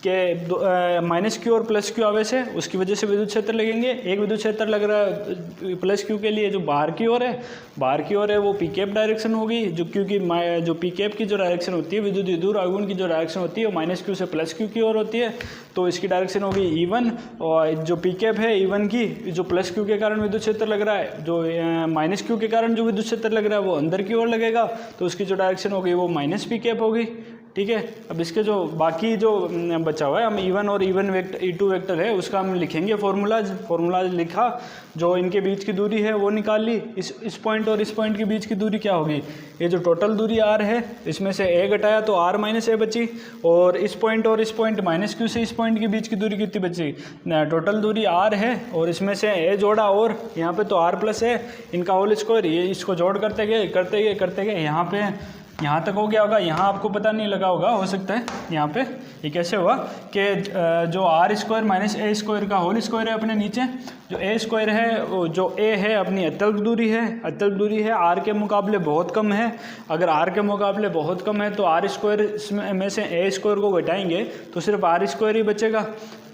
कि माइनस क्यू और प्लस क्यू आवेश है उसकी वजह से विद्युत क्षेत्र लगेंगे। एक विद्युत क्षेत्र लग रहा है प्लस क्यू के लिए जो बाहर की ओर है वो पी कैप डायरेक्शन होगी, जो क्यू की जो पी कैप की जो डायरेक्शन होती है, विद्युत द्विध्रुव आघूर्ण की जो डायरेक्शन होती है वो माइनस क्यू से प्लस क्यू की ओर होती है, तो इसकी डायरेक्शन होगी E1, और जो पी कैप है E1 की जो प्लस क्यू के कारण विद्युत क्षेत्र लग रहा है, जो माइनस क्यू के कारण जो विद्युत क्षेत्र लग रहा है वो अंदर की ओर लगेगा, तो उसकी जो डायरेक्शन होगी वो माइनस पी कैप होगी। ठीक है, अब इसके जो बाकी जो बचा हुआ है हम E1 और E2 वेक्टर है उसका हम लिखेंगे फॉर्मूलाज लिखा, जो इनके बीच की दूरी है वो निकाल ली, इस पॉइंट और इस पॉइंट के बीच की दूरी क्या होगी, ये जो टोटल दूरी r है इसमें से a घटाया तो r माइनस a बची, और इस पॉइंट माइनस क्यू से इस पॉइंट के बीच की दूरी कितनी बची, टोटल दूरी r है और इसमें से a जोड़ा और यहाँ पे तो r प्लस a इनका होल स्क्वायर, ये इसको जोड़ करते गए यहाँ पे यहाँ तक हो गया होगा। यहाँ आपको पता नहीं लगा होगा, हो सकता है यहाँ पे ये कैसे हुआ कि जो आर स्क्वायर माइनस ए स्क्वायर का होल स्क्वायर है अपने नीचे, जो ए स्क्वायर है जो ए है अपनी अत्यल्प दूरी है आर के मुकाबले बहुत कम है। अगर आर के मुकाबले बहुत कम है तो आर स्क्वायर में से ए स्क्वायर को घटाएंगे तो सिर्फ आर स्क्वायर ही बचेगा।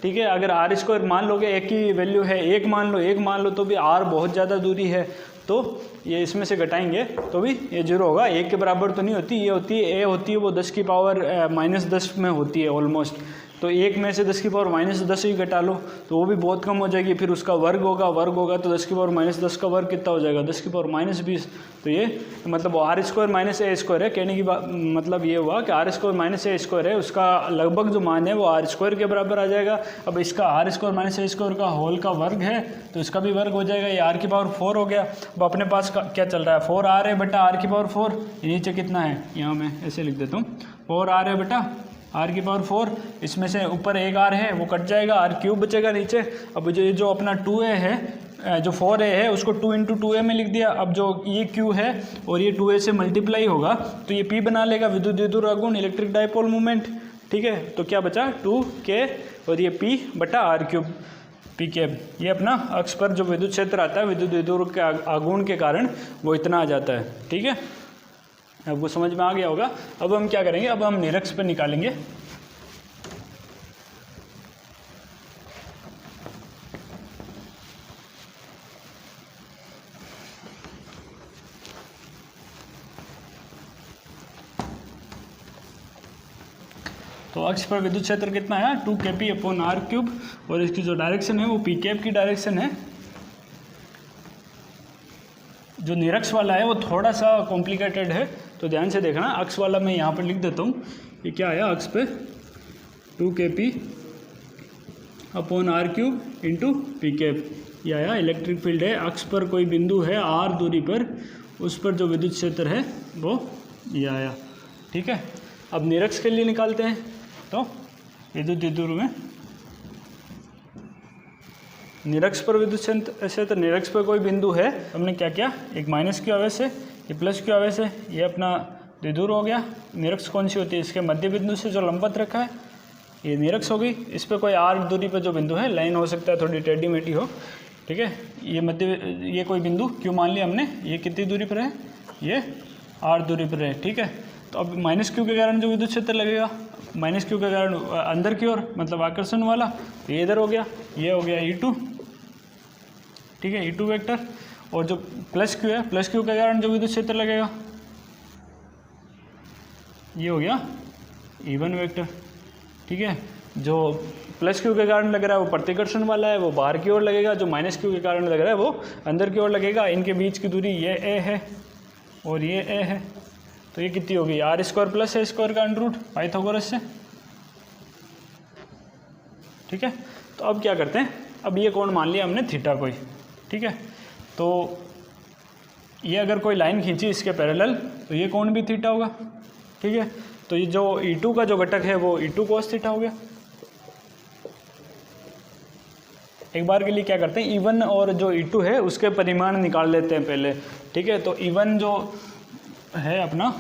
ठीक है, अगर आर स्क्वायर मान लोगे एक की वैल्यू है एक मान लो तो भी आर बहुत ज़्यादा दूरी है, तो ये इसमें से घटाएंगे तो भी ये 0 होगा, 1 के बराबर तो नहीं होती, ये होती है ए होती है वो 10 की पावर -10 में होती है ऑलमोस्ट, तो 1 में से 10 की पावर -10 ही घटा लो तो वो भी बहुत कम हो जाएगी, फिर उसका वर्ग होगा तो 10 की पावर -10 का वर्ग कितना हो जाएगा 10 की पावर -20, तो ये मतलब आर स्क्वायर माइनस ए स्क्वायर है। कहने की बात मतलब ये हुआ कि आर स्क्वायर माइनस ए स्क्वायर है, उसका लगभग जो मान है वो आर स्क्वायर के बराबर आ जाएगा। अब इसका आर स्क्वायर माइनस ए स्क्वायर का होल का वर्ग है तो इसका भी वर्ग हो जाएगा, ये आर की पावर 4 हो गया। अब अपने पास क्या चल रहा है 4r है बटा आर की पावर 4, नीचे कितना है यहाँ मैं ऐसे लिख देता हूँ 4r है बटा आर की पावर 4, इसमें से ऊपर एक आर है वो कट जाएगा, आर क्यूब बचेगा नीचे। अब जो अपना 2a है जो 4a है उसको 2 इंटू 2a में लिख दिया। अब जो ये q है और ये 2a से मल्टीप्लाई होगा तो ये p बना लेगा, विद्युत द्विध्रुव आघूर्ण इलेक्ट्रिक डाइपोल मोमेंट। ठीक है, तो क्या बचा 2k और ये p बटा आर क्यूब पी कैप, ये अपना अक्ष पर जो विद्युत क्षेत्र आता है विद्युत द्विध्रुव के आघूर्ण के कारण वो इतना आ जाता है। ठीक है, आपको समझ में आ गया होगा। अब हम क्या करेंगे, अब हम निरक्ष पर निकालेंगे। तो अक्ष पर विद्युत क्षेत्र कितना है 2kp अपॉन आर क्यूब, और इसकी जो डायरेक्शन है वो पी कैप की डायरेक्शन है। जो निरक्ष वाला है वो थोड़ा सा कॉम्प्लिकेटेड है तो ध्यान से देखना। अक्ष वाला मैं यहाँ पर लिख देता हूँ, ये क्या आया अक्ष पे 2kp upon r cube into P cap, ये आया इलेक्ट्रिक फील्ड है। अक्ष पर कोई बिंदु है r दूरी पर, उस पर जो विद्युत क्षेत्र है वो ये आया। ठीक है, अब निरक्ष के लिए निकालते हैं। तो विद्युत द्विध्रुव में निरक्ष पर विद्युत क्षेत्र, निरक्ष पर कोई बिंदु है, हमने क्या किया एक माइनस क्यू आवेश है, ये प्लस क्यू आवेश है, ये अपना द्विध्रुव हो गया। निरक्ष कौन सी होती है, इसके मध्य बिंदु से जो लंबवत रखा है ये निरक्ष होगी। इस पर कोई आर दूरी पर जो बिंदु है, लाइन हो सकता है थोड़ी टेढ़ी मेढ़ी हो, ठीक है, ये कोई बिंदु क्यों मान लिया हमने, ये कितनी दूरी पर है, ये आर दूरी पर है। ठीक है, तो अब माइनस क्यू के कारण जो विद्युत क्षेत्र लगेगा, माइनस क्यू के कारण अंदर की ओर मतलब आकर्षण वाला, तो ये इधर हो गया, ये हो गया E2, ठीक है, E2 वेक्टर। और जो प्लस क्यू है, प्लस क्यू के कारण जो विद्युत क्षेत्र लगेगा ये हो गया E1 वेक्टर, ठीक है। जो प्लस क्यू के कारण लग रहा है वो प्रतिकर्षण वाला है, वो बाहर की ओर लगेगा। जो माइनस क्यू के कारण लग रहा है वो अंदर की ओर लगेगा। इनके बीच की दूरी ये ए है और ये ए है, तो ये कितनी होगी, आर स्क्वायर प्लस ए स्क्वायर का अंडर रूट पाइथागोरस से, ठीक है। तो अब क्या करते हैं, अब ये कोण मान लिया हमने थीटा कोई, ठीक है। तो ये अगर कोई लाइन खींची इसके पैरेलल तो ये कोण भी थीटा होगा, ठीक है। तो ये जो E2 का जो घटक है वो E2 cos थीटा हो गया। एक बार के लिए क्या करते हैं, E1 और जो E2 है उसके परिमाण निकाल लेते हैं पहले, ठीक है। तो E1 जो है अपना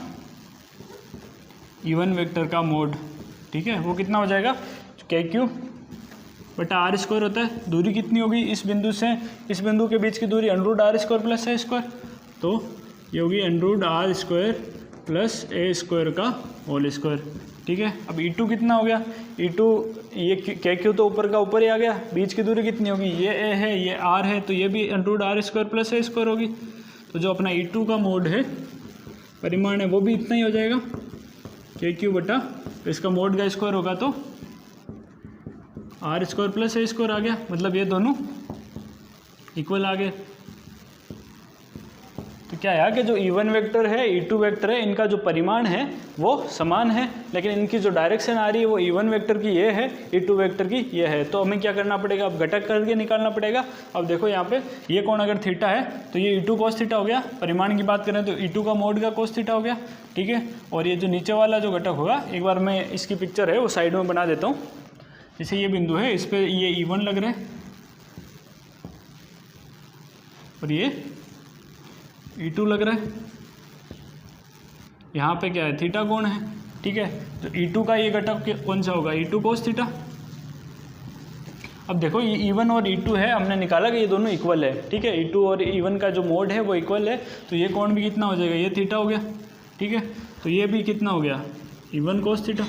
E1 वेक्टर का मोड, ठीक है, वो कितना हो जाएगा, KQ बटा आर स्क्वायर होता है। दूरी कितनी होगी इस बिंदु से इस बिंदु के बीच की दूरी अंडर आर स्क्वायर प्लस ए स्क्वायर, तो ये होगी अंडर आर स्क्वायर प्लस ए स्क्वायर का होल स्क्वायर, ठीक है। अब E2 कितना हो गया, E2 ये KQ तो ऊपर का ऊपर ही आ गया, बीच की दूरी कितनी होगी, ये ए है ये आर है, तो ये भी अंडर आर स्क्वायर प्लस ए स्क्वायर होगी। तो जो अपना E2 का मोड है, परिमाण है, वो भी इतना ही हो जाएगा, KQ बटा इसका मोड का स्क्वायर होगा तो are square plus A square आ गया, मतलब ये दोनों इक्वल आ गए। तो क्या है कि जो E1 वेक्टर है E2 वेक्टर है, इनका जो परिमाण है वो समान है, लेकिन इनकी जो डायरेक्शन आ रही है वो E1 वेक्टर की ये है, E2 वेक्टर की ये है। तो हमें क्या करना पड़ेगा, अब घटक करके निकालना पड़ेगा। अब देखो यहाँ पे ये कोण अगर थीटा है तो ये E2 cos थीटा हो गया, परिमाण की बात करें तो E2 का मोड का cos थीटा हो गया, ठीक है। और ये जो नीचे वाला जो घटक होगा, एक बार मैं इसकी पिक्चर है वो साइड में बना देता हूँ। जैसे ये बिंदु है, इस पर ये E1 लग रहा है और ये E2 लग रहा है, यहाँ पे क्या है, थीटा कोण है, ठीक है। तो E2 का ये घटक कौन सा होगा, E2 cos थीटा। अब देखो ये E1 और E2 है, हमने निकाला कि ये दोनों इक्वल है, ठीक है। E2 और E1 का जो मोड है वो इक्वल है, तो ये कोण भी कितना हो जाएगा, ये थीटा हो गया, ठीक है। तो ये भी कितना हो गया, E1 cos थीटा,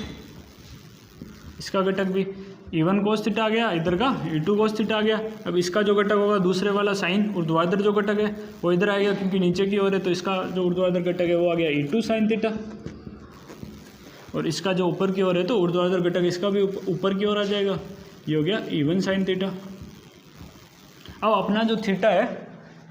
इसका घटक भी E1 cos थीटा आ गया, इधर का E2 cos थीटा आ गया। अब इसका जो घटक होगा दूसरे वाला साइन ऊर्ध्वाधर जो घटक है वो इधर आएगा, क्योंकि नीचे की ओर है, तो इसका जो ऊर्ध्वाधर घटक है वो आ गया E2 sin थीटा, और इसका जो ऊपर की ओर है तो ऊर्ध्वाधर घटक इसका भी ऊपर की ओर आ जाएगा, ये हो गया E1 sin थीटा। अब अपना जो थीटा है,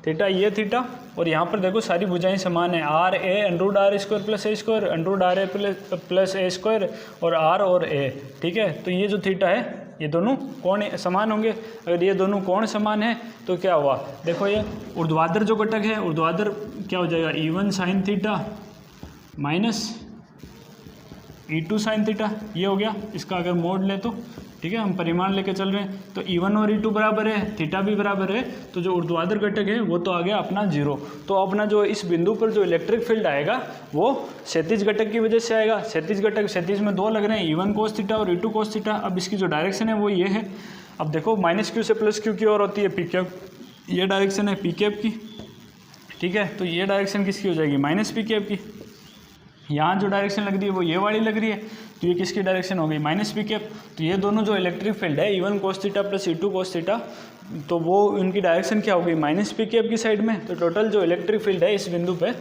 थीटा ये थीटा, और यहाँ पर देखो सारी भुजाएं समान है, r a under r square plus A square, under r a plus A square, और आर और ए, ठीक है। तो ये जो थीटा है ये दोनों कोण समान होंगे। अगर ये दोनों कोण समान है तो क्या हुआ, देखो ये ऊर्ध्वाधर जो घटक है, ऊर्ध्वाधर क्या हो जाएगा, E1 sin theta minus E2 sin theta, ये हो गया। इसका अगर मोड ले तो, ठीक है, हम परिमाण लेके चल रहे हैं, तो E1 और E2 बराबर है, थीटा भी बराबर है, तो जो ऊर्ध्वाधर घटक है वो तो आ गया अपना 0। तो अपना जो इस बिंदु पर जो इलेक्ट्रिक फील्ड आएगा वो क्षैतिज घटक की वजह से आएगा। क्षैतिज घटक, क्षैतिज में दो लग रहे हैं, E1 cos थीटा और E2 cos थीटा। अब इसकी जो डायरेक्शन है वो ये है। अब देखो माइनस क्यू से प्लस क्यू की ओर होती है पी कैप, ये डायरेक्शन है पी कैप की, ठीक है। तो ये डायरेक्शन किसकी हो जाएगी, माइनस पी कैप की। यहाँ जो डायरेक्शन लग रही है वो ये वाली लग रही है, तो ये किसकी डायरेक्शन हो गई, माइनस पी कैप। तो ये दोनों जो इलेक्ट्रिक फील्ड है E1 cos theta plus E2 cos theta, तो वो उनकी डायरेक्शन क्या हो गई, माइनस पी कैप की साइड में। तो टोटल जो इलेक्ट्रिक फील्ड है इस बिंदु पे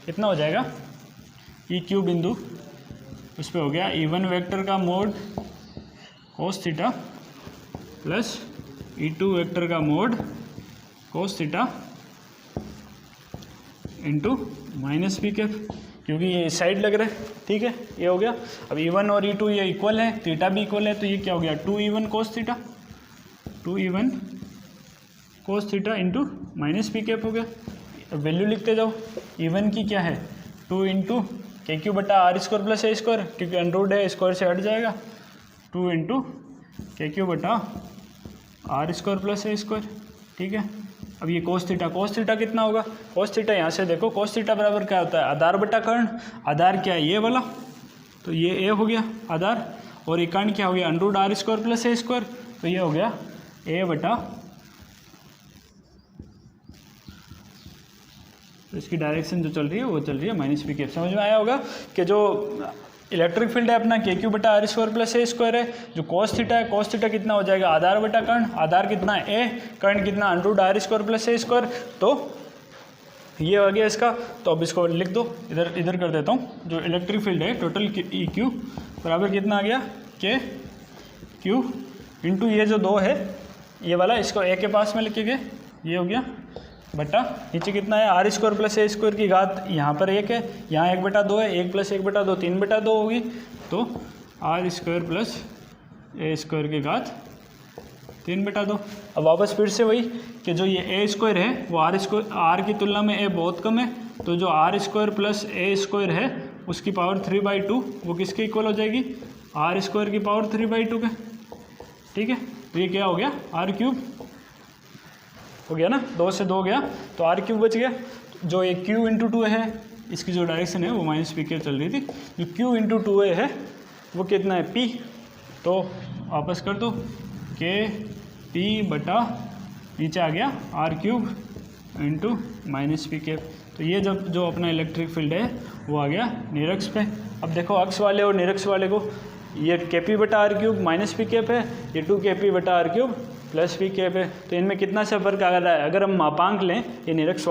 कितना हो जाएगा, EQ बिंदु, उस पर हो गया E1 वेक्टर का mod cos theta plus E2 vector का mod cos theta into minus P cap, क्योंकि ये इस साइड लग रहा है, ठीक है, ये हो गया। अब E1 और E2 ये इक्वल है, थीटा भी इक्वल है, तो ये क्या हो गया, 2E1 cos theta, 2E1 cos theta into minus P cap हो गया। अब वैल्यू लिखते जाओ, E1 की क्या है, 2 इंटू KQ बटा are square plus A square, क्योंकि अंडरवुड है स्क्वायर से हट जाएगा, 2 इंटू KQ बटा are square plus A square, ठीक है। अब ये cos थीटा कितना होगा, cos थीटा यहाँ से देखो, cos थीटा बराबर क्या होता है, आधार बटा कर्ण। आधार क्या है, ये वाला, तो ये ए हो गया आधार, और ये कर्ण क्या हो गया, अंडरवुड आर स्क्वायर प्लस ए स्क्वायर, तो ये हो गया ए बटा तो इसकी डायरेक्शन जो चल रही है वो चल रही है माइनस पी के। समझ में आया होगा कि जो इलेक्ट्रिक फील्ड है अपना के क्यू बटा are square plus A square है। जो कॉस थीटा है, कॉस थीटा कितना हो जाएगा आधार बटा कर्ण, आधार कितना ए, कर्ण कितना अंडर आर स्क्वायर प्लस ए स्क्वायर। तो ये आ गया इसका। तो अब इसको लिख दो, इधर कर देता हूँ। जो इलेक्ट्रिक फील्ड है टोटल ई क्यू बराबर कितना आ गया के क्यू इंटू ये जो 2 है ये वाला, इसको ए के पास में लिखेंगे, ये हो गया बटा नीचे कितना है आर स्क्वायर प्लस ए स्क्वायर की घात, यहाँ पर 1 है, यहाँ 1/2 है, 1 + 1/2 3/2 होगी। तो are square plus A square की घात 3/2। अब वापस फिर से वही कि जो ये ए स्क्वायर है वो आर की तुलना में ए बहुत कम है, तो जो आर स्क्वायर प्लस ए स्क्वायर है उसकी पावर 3/2 वो किसके इक्वल हो जाएगी, आर स्क्वायर की पावर 3/2 के। ठीक है, तो ये क्या हो गया आर क्यूब हो गया ना, 2 से 2 गया तो आर क्यूब बच गया। जो ये क्यू इंटू 2 है इसकी जो डायरेक्शन है वो माइनस पी के चल रही थी, जो क्यू इंटू 2 है वो कितना है पी, तो वापस कर दो के पी बटा नीचे आ गया r cube into minus p के। तो ये जब जो अपना इलेक्ट्रिक फील्ड है वो आ गया निरक्ष पे। अब देखो अक्ष वाले और निरक्ष वाले को, ये के पी बटा r cube minus P cap है, ये 2 के पी बटा r cube plus p cap है। तो इनमें कितना सा फर्क आ रहा है, अगर हम मापांक लें ये निरक्ष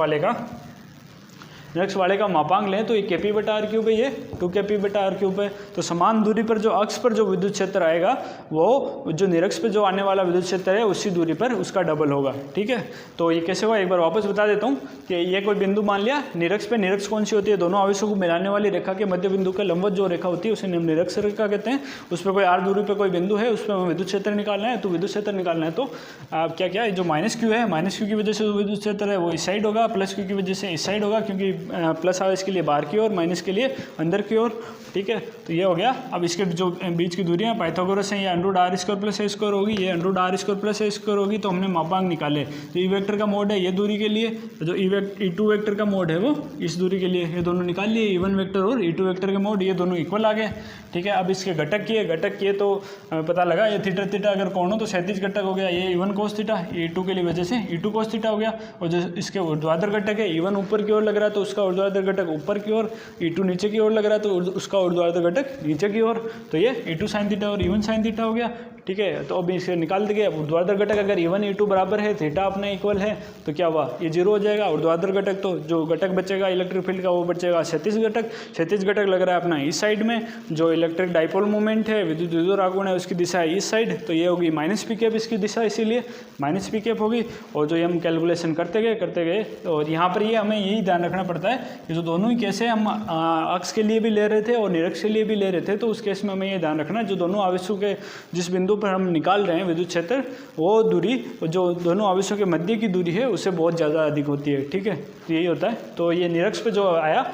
वाले का मापांक लें तो ये के पी बटा आर क्यूब है, ये 2 के पी बटा आर क्यूब है। तो समान दूरी पर जो अक्ष पर जो विद्युत क्षेत्र आएगा वो जो निरक्ष पे जो आने वाला विद्युत क्षेत्र है उसी दूरी पर उसका डबल होगा। ठीक है, तो ये कैसे हुआ एक बार वापस बता देता हूँ कि ये कोई बिंदु मान लिया निरक्ष पे, निरक्ष कौन सी होती है, दोनों आवेशों को मिलाने वाली रेखा के मध्य बिंदु का लंबवत जो रेखा होती है उसे निरक्ष रेखा कहते हैं। उस पर कोई आर दूरी पर कोई बिंदु है, उस पर विद्युत क्षेत्र निकालना है, तो विद्युत क्षेत्र निकालना है तो क्या क्या जो माइनस क्यू है, माइनस क्यू की वजह से जो विद्युत क्षेत्र है वो इस साइड होगा, प्लस क्यू की वजह से इस साइड होगा, क्योंकि प्लस आवेश के लिए बाहर की ओर, माइनस के लिए अंदर की ओर। ठीक है, तो ये हो गया। अब इसके जो बीच की दूरियां पाइथागोरस हैं, ये अंडर आर स्क्वायर प्लस ए स्क्वायर होगी, ये अंडर आर स्क्वायर प्लस ए स्क्वायर होगी। तो हमने मापांक निकाले, तो ई वेक्टर का मोड है ये दूरी के लिए, तो जो ई2 वेक्टर का मोड है वो इस दूरी के लिए, ये दोनों निकाल लिए, ई1 वेक्टर और ई2 वेक्टर का मोड ये दोनों इक्वल आ गए। ठीक है, अब इसके घटक किए तो पता लगा ये थीटा थीटा अगर कोण हो तो 37 घटक हो गया, ये ई1 कोस थीटा, ई2 के लिए वजह से ई2 कोस थीटा हो गया। और जो इसके ऊर्ध्वाधर घटक है, ई1 ऊपर की ओर लग रहा है तो उसका ऊर्ध्वाधर घटक ऊपर की ओर, ई2 नीचे की ओर लग रहा है तो उसका ऊर्ध्वाधर घटक नीचे की ओर, तो ये ई2 साइन थीटा और ई1 साइन थीटा हो गया। ठीक है, तो अब इसे निकाल देंगे। अब ऊर्ध्वाधर घटक अगर ई1 ई2 बराबर है, थीटा अपने इक्वल है, तो क्या हुआ ये 0 हो जाएगा। ऊर्ध्वाधर घटक तो जो घटक बचेगा इलेक्ट्रिक फील्ड का वो बचेगा 36 घटक। 36 घटक लग रहा है अपना इस साइड में, जो इलेक्ट्रिक डाइपोल मोमेंट है, विद्युत द्विध्रुव आघूर्ण है, उसकी दिशा है इस साइड, तो ये होगी माइनस पी कैप इसकी दिशा, इसीलिए माइनस पी कैप होगी। और जो ये हम कैलकुलेशन करते गए और यहाँ पर ये हमें यही ध्यान रखना पड़ता है कि जो दोनों ही कैसे हम अक्ष के लिए भी ले रहे थे और निरक्ष के लिए भी ले रहे थे, तो उस केस में हमें ये ध्यान रखना जो दोनों आवेशों के जिस बिंदु पर हम निकाल रहे हैं विद्युत क्षेत्र, वो दूरी जो दोनों आवेशों के मध्य की दूरी है उससे बहुत ज़्यादा अधिक होती है। ठीक है, तो यही होता है। तो ये निरक्ष पे जो आया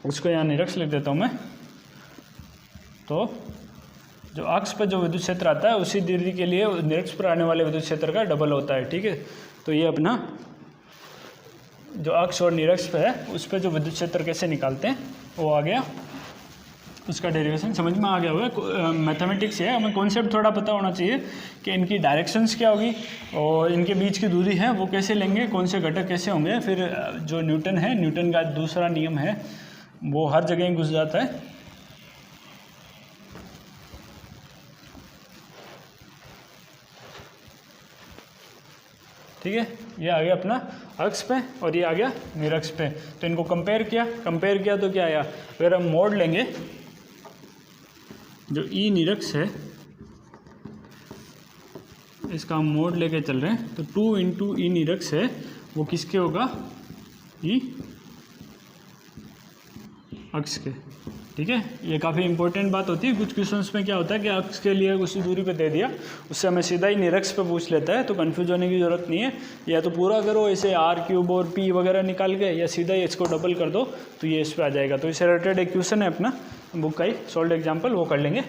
उसको यहाँ निरक्ष लिख देता हूँ मैं। तो जो अक्ष पर जो विद्युत क्षेत्र आता है उसी दूरी के लिए निरक्ष पर आने वाले विद्युत क्षेत्र का डबल होता है। ठीक है, तो ये अपना जो अक्ष और निरक्ष पे है उस पर जो विद्युत क्षेत्र कैसे निकालते हैं वो आ गया, उसका डेरिवेशन समझ में आ गया हुआ। मैथमेटिक्स है, हमें कॉन्सेप्ट थोड़ा पता होना चाहिए कि इनकी डायरेक्शंस क्या होगी और इनके बीच की दूरी है वो कैसे लेंगे, कौन से घटक कैसे होंगे। फिर जो न्यूटन है, न्यूटन का दूसरा नियम है वो हर जगह ही घुस जाता है। ठीक है, ये आ गया अपना अक्ष पे और ये आ गया निरक्ष पे। तो इनको कंपेयर किया तो क्या आया, अगर हम मोड लेंगे जो ई निरक्ष है इसका हम मोड लेके चल रहे हैं, तो 2 इंटू ई निरक्ष है वो किसके होगा, ई अक्ष के। ठीक है, ये काफ़ी इंपॉर्टेंट बात होती है। कुछ क्वेश्चंस में क्या होता है कि अक्ष के लिए उसी दूरी पे दे दिया, उससे हमें सीधा ही निरक्ष पे पूछ लेता है, तो कंफ्यूज होने की ज़रूरत नहीं है। या तो पूरा करो इसे आर क्यूब और पी वगैरह निकाल के, या सीधा ही इसको डबल कर दो तो ये इस पर आ जाएगा। तो इससे रिलेटेड एक क्वेश्चन है अपना बुक का ही सॉल्व एग्जाम्पल, वो कर लेंगे।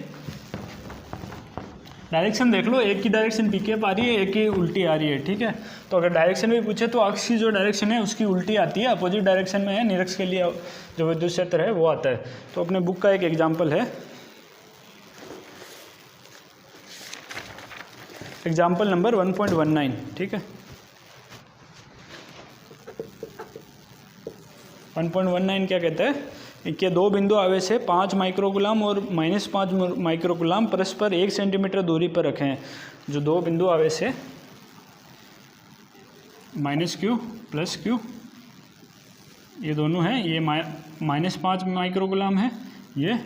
डायरेक्शन देख लो, एक की डायरेक्शन पी कैप आ रही है, एक की उल्टी आ रही है। ठीक है, तो अगर डायरेक्शन भी पूछे तो अक्ष की जो डायरेक्शन है उसकी उल्टी आती है, अपोजिट डायरेक्शन में है। निरक्ष के लिए जो विद्युत क्षेत्र है वो आता है। तो अपने बुक का एक एग्जाम्पल है, एग्जाम्पल नंबर 1.19। ठीक है, 1.19 क्या कहता है कि दो बिंदु आवेश है 5 माइक्रोकुलाम और -5 माइक्रोकुलाम परस्पर 1 सेंटीमीटर दूरी पर रखे हैं। जो दो बिंदु आवेश है -q + q, ये दोनों हैं, ये -5 माइक्रोकुलाम है, ये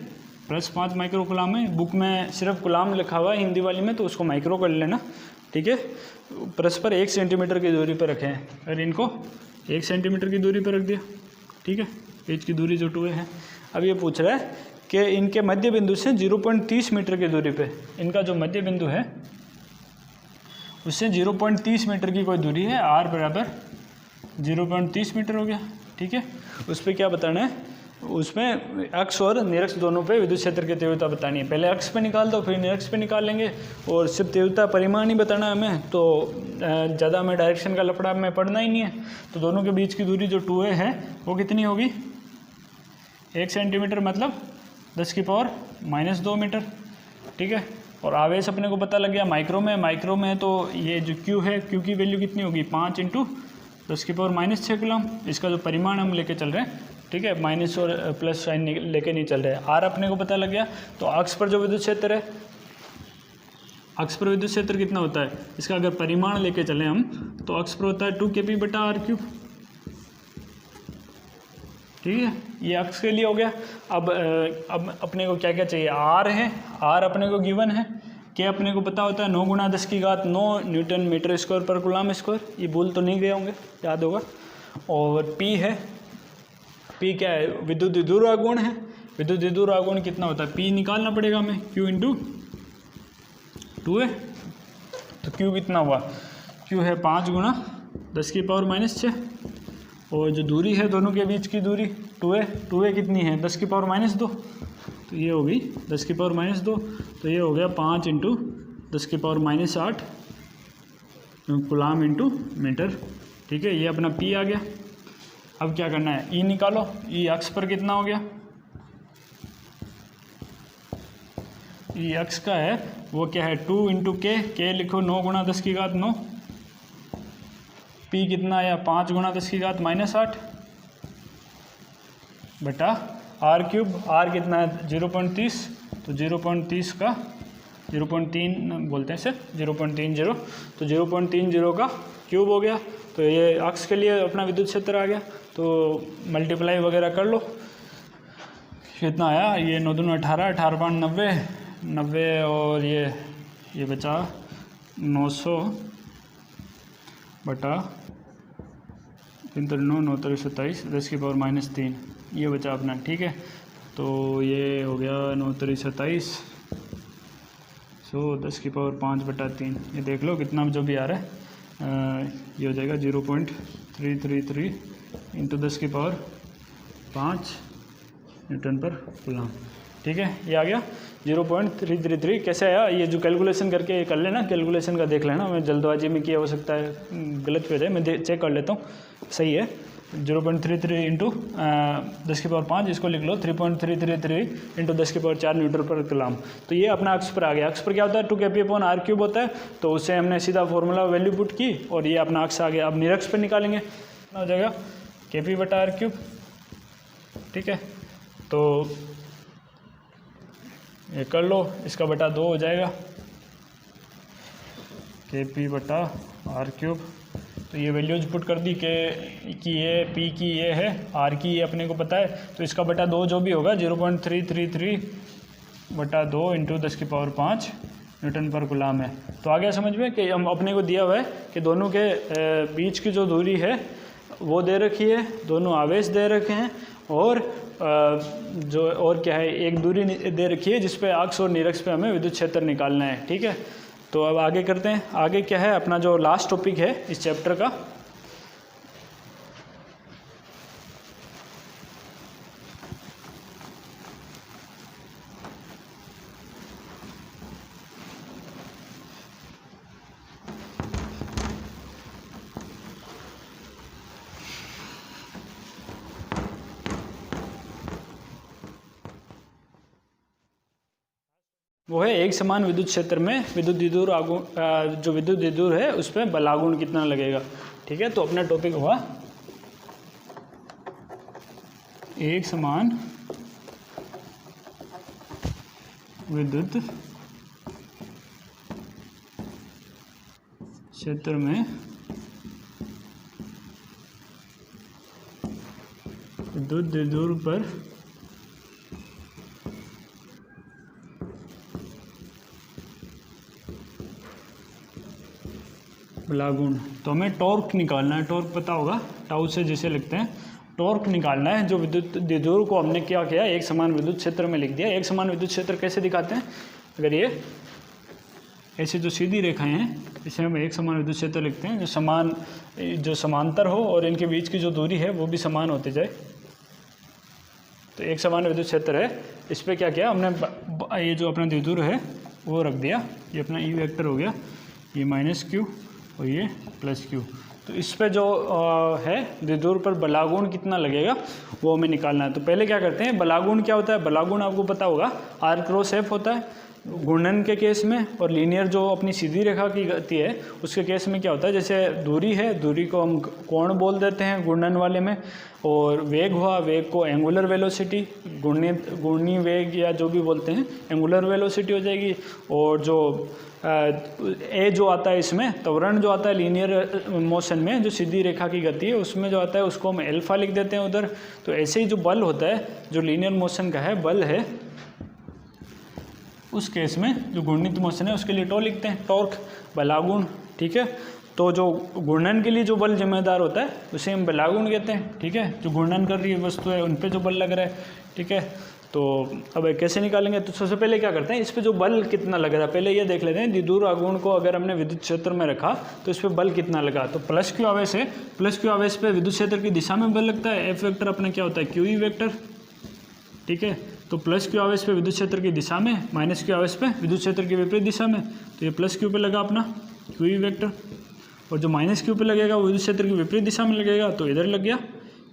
+5 माइक्रोकुलाम है। बुक में सिर्फ गुलाम लिखा हुआ है हिंदी वाली में, तो उसको माइक्रो कर लेना, ठीक है। परस्पर 1 सेंटीमीटर की दूरी पर रखे हैं, और इनको 1 सेंटीमीटर की दूरी पर रख दिया, ठीक है। पेज की दूरी जो 2a है। अब ये पूछ रहा है कि इनके मध्य बिंदु से 0.30 मीटर की दूरी पे, इनका जो मध्य बिंदु है उससे 0.30 मीटर की कोई दूरी है, r बराबर 0.30 मीटर हो गया, ठीक है। उस पर क्या बताना है, उसमें अक्ष और निरक्ष दोनों पे विद्युत क्षेत्र की तीव्रता बतानी है। पहले अक्ष पे निकाल दो, फिर निरक्ष पे निकाल लेंगे, और सिर्फ तीव्रता परिमाण ही बताना है हमें, तो ज़्यादा हमें डायरेक्शन का लफड़ा में पढ़ना ही नहीं है। तो दोनों के बीच की दूरी जो 2a है वो कितनी होगी, 1 सेंटीमीटर, मतलब 10⁻² मीटर, ठीक है। और आवेश अपने को पता लग गया माइक्रो में, तो ये जो q है, q की वैल्यू कितनी होगी, 5 × 10⁻6 कूलम। इसका जो परिमाण हम लेके चल रहे हैं, ठीक है, माइनस और प्लस साइन लेके नहीं चल रहे हैं। r अपने को पता लग गया। तो अक्ष पर जो विद्युत क्षेत्र है, अक्ष पर विद्युत क्षेत्र कितना होता है, इसका अगर परिमाण लेके चलें हम, तो अक्ष पर होता है 2kp/r³, ठीक है। ये अक्ष के लिए हो गया। अब अपने को क्या क्या चाहिए, r है, r अपने को गिवन है, के अपने को पता होता है 9 × 10⁹ न्यूटन मीटर स्क्वायर पर कूलम स्क्वायर, ये भूल तो नहीं गए होंगे, याद होगा। और p है, p क्या है, विद्युत द्विध्रुव आघूर्ण है। विद्युत द्विध्रुव आघूर्ण कितना होता है, p निकालना पड़ेगा हमें, q × 2a। तो q कितना हुआ, q है 5 × 10⁻6, और जो दूरी है दोनों के बीच की दूरी 2a कितनी है, 10⁻², तो ये होगी 10⁻², तो ये हो गया 5 × 10⁻8 कूलम × मीटर, ठीक है। ये अपना p आ गया। अब क्या करना है, E निकालो। E अक्ष पर कितना हो गया, E अक्ष का है वो क्या है, 2 × k लिखो 9 × 10⁹, P कितना आया, 5 × 10⁻8 बटा r³ r कितना है 0.30, तो 0.30 का 0.3 बोलते हैं सर, 0.30, तो 0.30 का क्यूब हो गया। तो ये अक्ष के लिए अपना विद्युत क्षेत्र आ गया। तो मल्टीप्लाई वगैरह कर लो, कितना आया, ये 9 दूनी 18, 18×5 90, और ये बचा 900 बटा 9 9 27 10⁻³ ये बचा अपना, ठीक है। तो ये हो गया 9 27 10⁻5/3, ये देख लो कितना जो भी आ रहा है, ये हो जाएगा 0.333 × 10⁻5 न्यूटन पर कूलम, ठीक है। ये आ गया 0.333। कैसे आया, ये जो कैलकुलेशन करके कर लेना, कैलकुलेशन का देख लेना, मैं जल्दबाजी में किया हो सकता है गलत भी हो जाए, मैं चेक कर लेता हूँ, सही है। 0.33 × 10⁻5, इसको लिख लो 3.333 × 10⁻4 न्यूटन पर कूलम। तो ये अपना अक्ष पर आ गया। अक्ष पर क्या होता है, 2kp/r³ होता है, तो उससे हमने सीधा फॉर्मूला वैल्यू पुट की, और ये अपना अक्ष आ गया। अब निरक्ष पर निकालेंगे, हो जाएगा kp/r³, ठीक है। तो ये कर लो, इसका बटा 2 हो जाएगा, kp/r³। तो ये वैल्यूज पुट कर दी कि ये p की ये है, r की ये अपने को पता है, तो इसका बटा 2 जो भी होगा 0.333/2 × 10⁻5 न्यूटन पर कूलम है। तो आ गया समझ में कि हम अपने को दिया हुआ है कि दोनों के बीच की जो दूरी है वो दे रखी है, दोनों आवेश दे रखे हैं, और जो और क्या है, एक दूरी दे रखी है जिस पे अक्ष और निरक्ष पे हमें विद्युत क्षेत्र निकालना है, ठीक है। तो अब आगे करते हैं। आगे क्या है, अपना जो लास्ट टॉपिक है इस चैप्टर का, वो है एक समान विद्युत क्षेत्र में विद्युत द्विध्रुव आघूर्ण, जो विद्युत द्विध्रुव है उस पर बलागुण कितना लगेगा, ठीक है। तो अपना टॉपिक हुआ एक समान विद्युत क्षेत्र में विद्युत द्विध्रुव पर बलागुण। तो हमें टॉर्क निकालना है, टॉर्क पता होगा, टाउ से जिसे लिखते हैं, टॉर्क निकालना है। जो विद्युत द्विध्रुव को हमने क्या किया, एक समान विद्युत क्षेत्र में लिख दिया। एक समान विद्युत क्षेत्र कैसे दिखाते हैं, अगर ये ऐसे जो सीधी रेखाएं हैं इसे हम एक समान विद्युत क्षेत्र लिखते हैं, जो समांतर हो और इनके बीच की जो दूरी है वो भी समान होती जाए। तो एक समान विद्युत क्षेत्र है, इस पर क्या किया हमने, ये जो अपना द्विध्रुव है वो रख दिया, ये अपना ई वेक्टर हो गया, ये माइनस क्यू और ये प्लस क्यू। तो इस पे जो है द्विध्रुव पर बलागुण कितना लगेगा वो हमें निकालना है। तो पहले क्या करते हैं, बलागुण क्या होता है, बलागुण आपको पता होगा आर क्रॉस एफ होता है घूर्णन के केस में, और लीनियर जो अपनी सीधी रेखा की गति है उसके केस में क्या होता है, जैसे दूरी है, दूरी को हम कोण बोल देते हैं घूर्णन वाले में, और वेग हुआ, वेग को एंगुलर वेलोसिटी, घूर्णी वेग या जो भी बोलते हैं एंगुलर वेलोसिटी हो जाएगी। और जो ए जो आता है इसमें, त्वरण जो आता है लीनियर मोशन में, जो सीधी रेखा की गति है उसमें जो आता है उसको हम एल्फा लिख देते हैं उधर। तो ऐसे ही जो बल होता है जो लीनियर मोशन का है, बल है, उस केस में जो घूर्णित मोशन है उसके लिए टॉ लिखते हैं, टॉर्क, बलागुण। ठीक है, तो जो घूर्णन के लिए जो बल जिम्मेदार होता है उसे हम बलागुण कहते हैं। ठीक है, जो घूर्णन कर रही है वस्तु है उन पे जो बल लग रहा है। ठीक है, तो अब कैसे निकालेंगे, तो सबसे पहले क्या करते हैं, इस पे जो बल कितना लग रहा है पहले ये देख लेते हैं। द्विध्रुव आघूर्ण को अगर हमने विद्युत क्षेत्र में रखा तो इस पे बल कितना लगा, तो प्लस क्यू आवेश है, प्लस क्यू आवेश पे विद्युत क्षेत्र की दिशा में बल लगता है। एफ वेक्टर अपना क्या होता है, क्यू ई वेक्टर। ठीक है, तो प्लस क्यू आवेश पे विद्युत क्षेत्र की दिशा में, माइनस क्यू आवेश पे विद्युत क्षेत्र की विपरीत दिशा में। तो ये प्लस क्यू पे लगा अपना क्यू ई वेक्टर, और जो माइनस क्यू पे लगेगा वो विद्युत क्षेत्र की विपरीत दिशा में लगेगा, तो इधर लग गया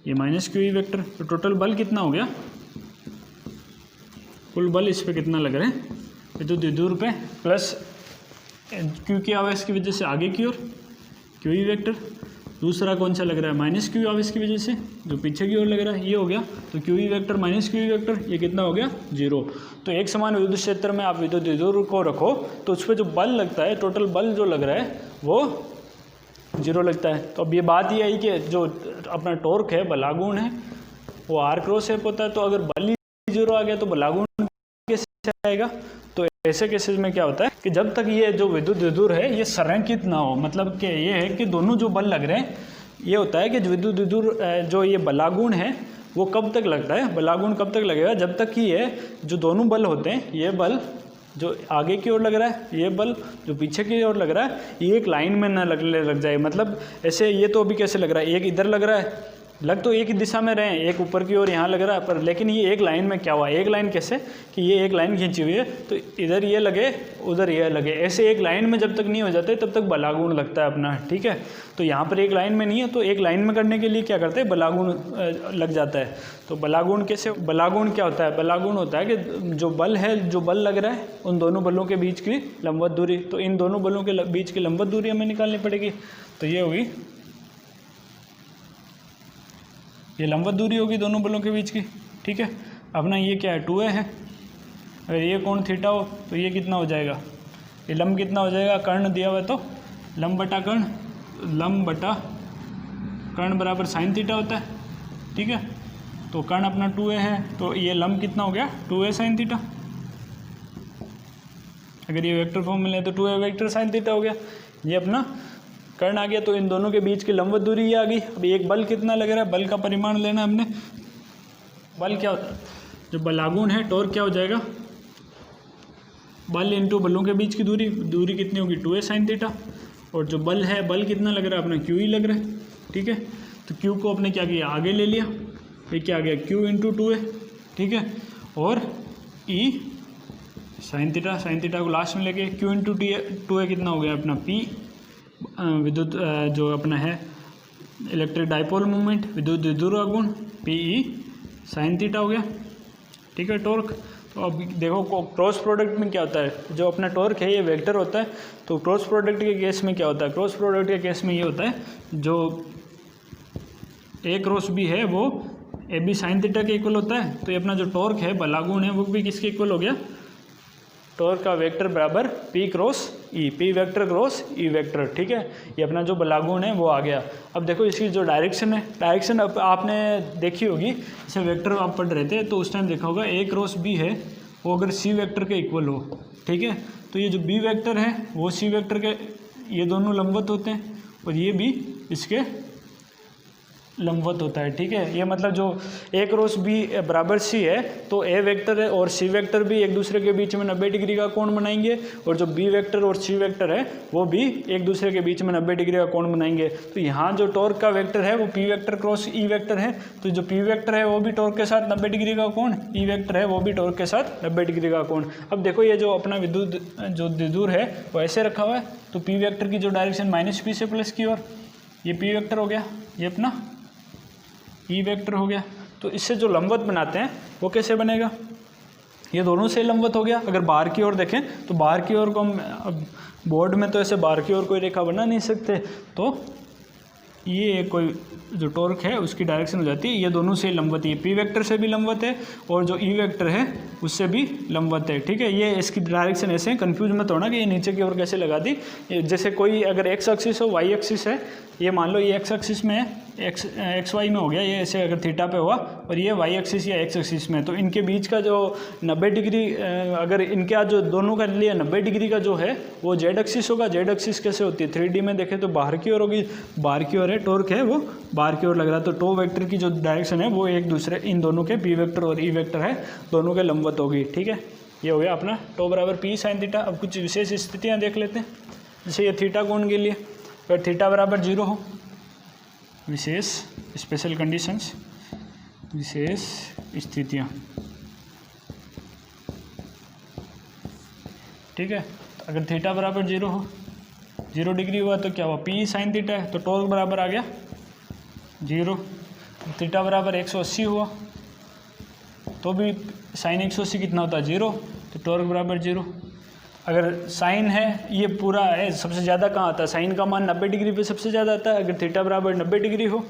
ये माइनस क्यू ई वेक्टर। तो टोटल बल कितना हो गया, कुल बल इस पे कितना लग रहा है विद्युत द्विध्रुव पे, प्लस क्यू के आवेश की वजह से आगे की ओर क्यू ई वेक्टर, दूसरा कौन सा लग रहा है माइनस क्यू आवेश की वजह से जो पीछे की ओर लग रहा है, ये हो गया। तो Q E vector minus Q E vector, ये कितना हो गया, 0। तो एक समान विद्युत क्षेत्र में आप विद्युत द्विध्रुव को रखो तो उस पर जो बल लगता है, टोटल बल जो लग रहा है वो 0 लगता है। तो अब ये बात ये आई कि जो अपना टॉर्क है, बलागुण है, वो आर क्रॉस एफ होता है। तो अगर बल ही 0 आ गया तो बलागुण कैसे आएगा, तो ऐसे केसेस में क्या होता है कि जब तक ये जो विद्युत द्विध्रुव है ये संरेखित ना हो, मतलब कि ये है कि दोनों जो बल लग रहे हैं, ये होता है कि विद्युत द्विध्रुव जो ये बलागुण है वो कब तक लगता है, बलागुण कब तक लगेगा, जब तक कि ये जो दोनों बल होते हैं, ये बल जो आगे की ओर लग रहा है, ये बल जो पीछे की ओर लग रहा है, ये एक लाइन में ना लग जाए। मतलब ऐसे ये तो अभी कैसे लग रहा है, एक इधर लग रहा है, लग तो एक ही दिशा में रहे, एक ऊपर की ओर यहाँ लग रहा है, पर लेकिन ये एक लाइन में क्या हुआ, एक लाइन कैसे कि ये एक लाइन खींची हुई है, तो इधर ये लगे उधर ये लगे, ऐसे एक लाइन में जब तक नहीं हो जाते तब तक बलागुण लगता है अपना। ठीक है, तो यहाँ पर एक लाइन में नहीं है, तो एक लाइन में करने के लिए क्या करते हैं, बलागुण लग जाता है। तो बलागुण कैसे, बलागुण क्या होता है, बलागुण होता है कि जो बल है, जो बल लग रहा है उन दोनों बलों के बीच की लंबवत दूरी, तो इन दोनों बलों के बीच की लंबवत दूरी हमें निकालनी पड़ेगी। तो ये होगी, ये लंबवत दूरी होगी दोनों बलों के बीच की। ठीक है, अपना ये क्या है, 2a है, अगर ये कोण थीटा हो तो ये कितना हो जाएगा, ये लंब कितना हो जाएगा, कर्ण दिया हुआ है तो लंब बटा कर्ण, लंब बटा कर्ण बराबर साइन थीटा होता है। ठीक है, तो कर्ण अपना 2a है, तो ये लंब कितना हो गया, 2a साइन थीटा। अगर ये वेक्टर फॉर्म में ले तो 2a वेक्टर साइन थीटा हो गया, ये अपना कर्ण आ गया। तो इन दोनों के बीच की लंबवत दूरी ये आ गई। अब एक बल कितना लग रहा है, बल का परिमाण लेना हमने। बल क्या होता है, जो बलागुण है, टॉर्क क्या हो जाएगा, बल इंटू बलों के बीच की दूरी, दूरी कितनी होगी 2a साइन थीटा, और जो बल है, बल कितना लग रहा है अपना क्यू ही लग रहा है। ठीक है, तो क्यू को अपने क्या किया, आगे ले लिया, ये क्या आ गया, क्यू इंटू 2a। ठीक है, और ई साइन थीटा, साइन थीटा को लास्ट में लेके क्यू इंटू 2a कितना हो गया अपना पी, विद्युत जो अपना है इलेक्ट्रिक डाइपोल मूवमेंट, विद्युत द्विध्रुव आघूर्ण, पीई साइन थीटा हो गया। ठीक है, टॉर्क। तो अब देखो क्रॉस प्रोडक्ट में क्या होता है, जो अपना टॉर्क है ये वेक्टर होता है, तो क्रॉस प्रोडक्ट के केस में क्या होता है, क्रॉस प्रोडक्ट के केस में ये होता है जो ए क्रॉस बी है वो ए बी साइन थीटा के इक्वल होता है, तो ये अपना जो टॉर्क है बलागुण है वो भी किसके इक्वल हो गया, टॉर्क का वेक्टर बराबर P cross E, P vector cross E vector, ठीक है। ये अपना जो बलागुण है वो आ गया। अब देखो इसकी जो डायरेक्शन है, डायरेक्शन अब आपने देखी होगी, जैसे वेक्टर आप पढ़ रहे थे तो उस टाइम देखा होगा ए क्रॉस बी है वो अगर सी वेक्टर के इक्वल हो, ठीक है, तो ये जो बी वेक्टर है वो सी वेक्टर के, ये दोनों लंबवत होते हैं और ये भी इसके लंबवत होता है, ठीक है। ये मतलब जो ए क्रॉस बी बराबर सी है तो ए वेक्टर है और सी वेक्टर भी एक दूसरे के बीच में 90 डिग्री का कोण बनाएंगे, और जो बी वेक्टर और सी वेक्टर है वो भी एक दूसरे के बीच में 90 डिग्री का कोण बनाएंगे। तो यहाँ जो टॉर्क का वेक्टर है वो P vector cross E vector है, तो जो पी वेक्टर है वो भी टॉर्क के साथ 90 डिग्री का कोण, ई वेक्टर है वो भी टॉर्क के साथ 90 डिग्री का कोण। अब देखो ये जो अपना विद्युत जो द्विध्रुव है वो ऐसे रखा हुआ है, तो पी वेक्टर की जो डायरेक्शन माइनस पी से प्लस की ओर, ये पी वेक्टर हो गया, ये अपना ई वेक्टर हो गया। तो इससे जो लंबवत बनाते हैं वो कैसे बनेगा, ये दोनों से लंबवत हो गया। अगर बाहर की ओर देखें तो बाहर की ओर को हम, अब बोर्ड में तो ऐसे बाहर की ओर कोई रेखा बना नहीं सकते, तो ये कोई जो टॉर्क है उसकी डायरेक्शन हो जाती है, ये दोनों से लंबवत है, ये पी वेक्टर से भी लंबवत है और जो ई वेक्टर है उससे भी लंबवत है, ठीक है। ये इसकी डायरेक्शन ऐसे कंफ्यूज मत होना कि ये नीचे की ओर कैसे लगा दी। जैसे कोई अगर एक्स एक्सिस हो, वाई एक्सिस है, ये मान लो ये एक्स एक्सिस में है, एक्स वाई में हो गया, ये ऐसे अगर थीटा पे हुआ, और ये वाई एक्सिस या एक्स एक्सिस में, तो इनके बीच का जो 90 डिग्री, अगर इनके जो दोनों का लिए 90 डिग्री का जो है वो जेड एक्सिस होगा। जेड एक्सिस कैसे होती है, 3D में देखें तो बाहर की ओर होगी, बाहर की ओर है, टॉर्क है वो बाहर की ओर लग रहा है, तो टो वेक्टर की जो डायरेक्शन है वो एक दूसरे, इन दोनों के पी वेक्टर और ई वेक्टर है, दोनों के लंबवत होगी, ठीक है। ये हो गया अपना टो बराबर पी साइन थीटा। अब कुछ विशेष स्थितियाँ देख लेते हैं, जैसे ये थीटा कोण के लिए अगर थीटा बराबर 0 हो, विशेष स्पेशल कंडीशंस, विशेष स्थितियाँ, ठीक है। तो अगर थीटा बराबर 0 हो, 0 डिग्री हुआ तो क्या हुआ, पी साइन थीटा है, तो टॉर्क बराबर आ गया 0। थीटा बराबर 180 हुआ तो भी साइन 180 कितना होता है 0, तो टॉर्क बराबर 0। अगर साइन है ये पूरा है, सबसे ज़्यादा कहाँ आता है, साइन का मान 90 डिग्री पे सबसे ज़्यादा आता है। अगर थीटा बराबर 90 डिग्री हो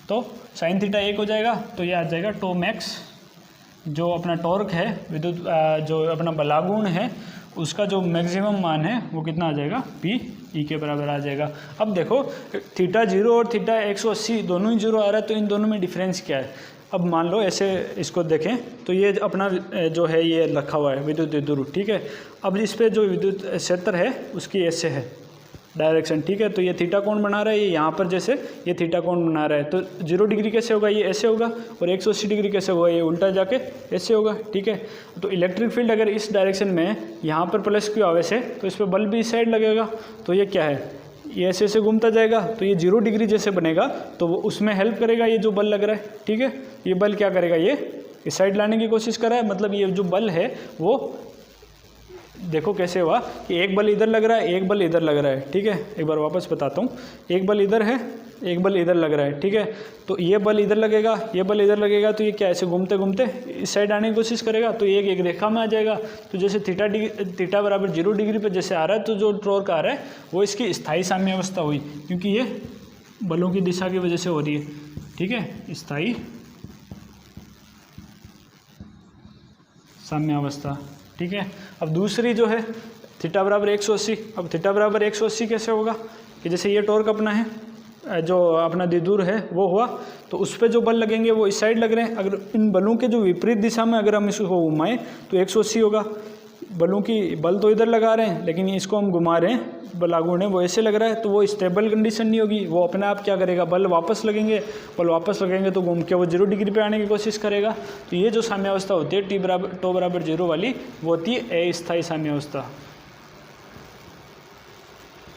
तो साइन थीटा 1 हो जाएगा, तो ये आ जाएगा टो मैक्स। जो अपना टॉर्क है विद्युत जो अपना बलागुण है उसका जो मैक्सिमम मान है वो कितना आ जाएगा, पी ई के बराबर आ जाएगा। अब देखो थीटा 0 और थीटा 180 दोनों ही 0 आ रहा है, तो इन दोनों में डिफरेंस क्या है। अब मान लो ऐसे इसको देखें तो ये अपना जो है ये रखा हुआ है विद्युत द्विध्रुव, ठीक है। अब इस पर जो विद्युत क्षेत्र है उसकी ऐसे है डायरेक्शन, ठीक है। तो ये थीटा कोण बना रहा है, ये यहाँ पर जैसे ये थीटा कोण बना रहा है, तो 0 डिग्री कैसे होगा, ये ऐसे होगा, और 180 डिग्री कैसे होगा, ये उल्टा जाके ऐसे होगा, ठीक है। तो इलेक्ट्रिक फील्ड अगर इस डायरेक्शन में यहाँ पर प्लस क्यू आवे से, तो इस पर बल भी इस साइड लगेगा, तो ये क्या है, ये ऐसे ऐसे घूमता जाएगा, तो ये 0 डिग्री जैसे बनेगा, तो वो उसमें हेल्प करेगा ये जो बल लग रहा है, ठीक है। ये बल क्या करेगा, ये इस साइड लाने की कोशिश कर रहा है, मतलब ये जो बल है वो देखो कैसे हुआ कि एक बल इधर लग रहा है, एक बल इधर लग रहा है, ठीक है। एक बार वापस बताता हूँ, एक बल इधर है, एक बल इधर लग रहा है, ठीक है। तो ये बल इधर लगेगा, ये बल इधर लगेगा, तो ये क्या ऐसे घूमते घूमते इस साइड आने की कोशिश करेगा, तो ये एक रेखा में आ जाएगा। तो जैसे थीटा बराबर 0 डिग्री पर जैसे आ रहा है, तो जो टॉर्क आ रहा है वो इसकी स्थायी साम्य अवस्था हुई, क्योंकि ये बलों की दिशा की वजह से हो रही है, ठीक है, स्थायी साम्य अवस्था, ठीक है। अब दूसरी जो है थीटा बराबर 180, अब थीटा बराबर 180 कैसे होगा कि जैसे ये टॉर्क अपना है, जो अपना द्विध्रुव है वो हुआ, तो उस पर जो बल लगेंगे वो इस साइड लग रहे हैं। अगर इन बलों के जो विपरीत दिशा में अगर हम इसको घुमाएं तो 180 होगा। बलों की बल तो इधर लगा रहे हैं, लेकिन इसको हम घुमा रहे हैं, बलागुण है वो ऐसे लग रहा है, तो वो स्टेबल कंडीशन नहीं होगी, वो अपने आप क्या करेगा, बल वापस लगेंगे, तो घूम के वो 0 डिग्री पे आने की कोशिश करेगा। तो ये जो साम्यावस्था होती है टो बराबर 0 वाली, वो होती है अस्थायी साम्यावस्था।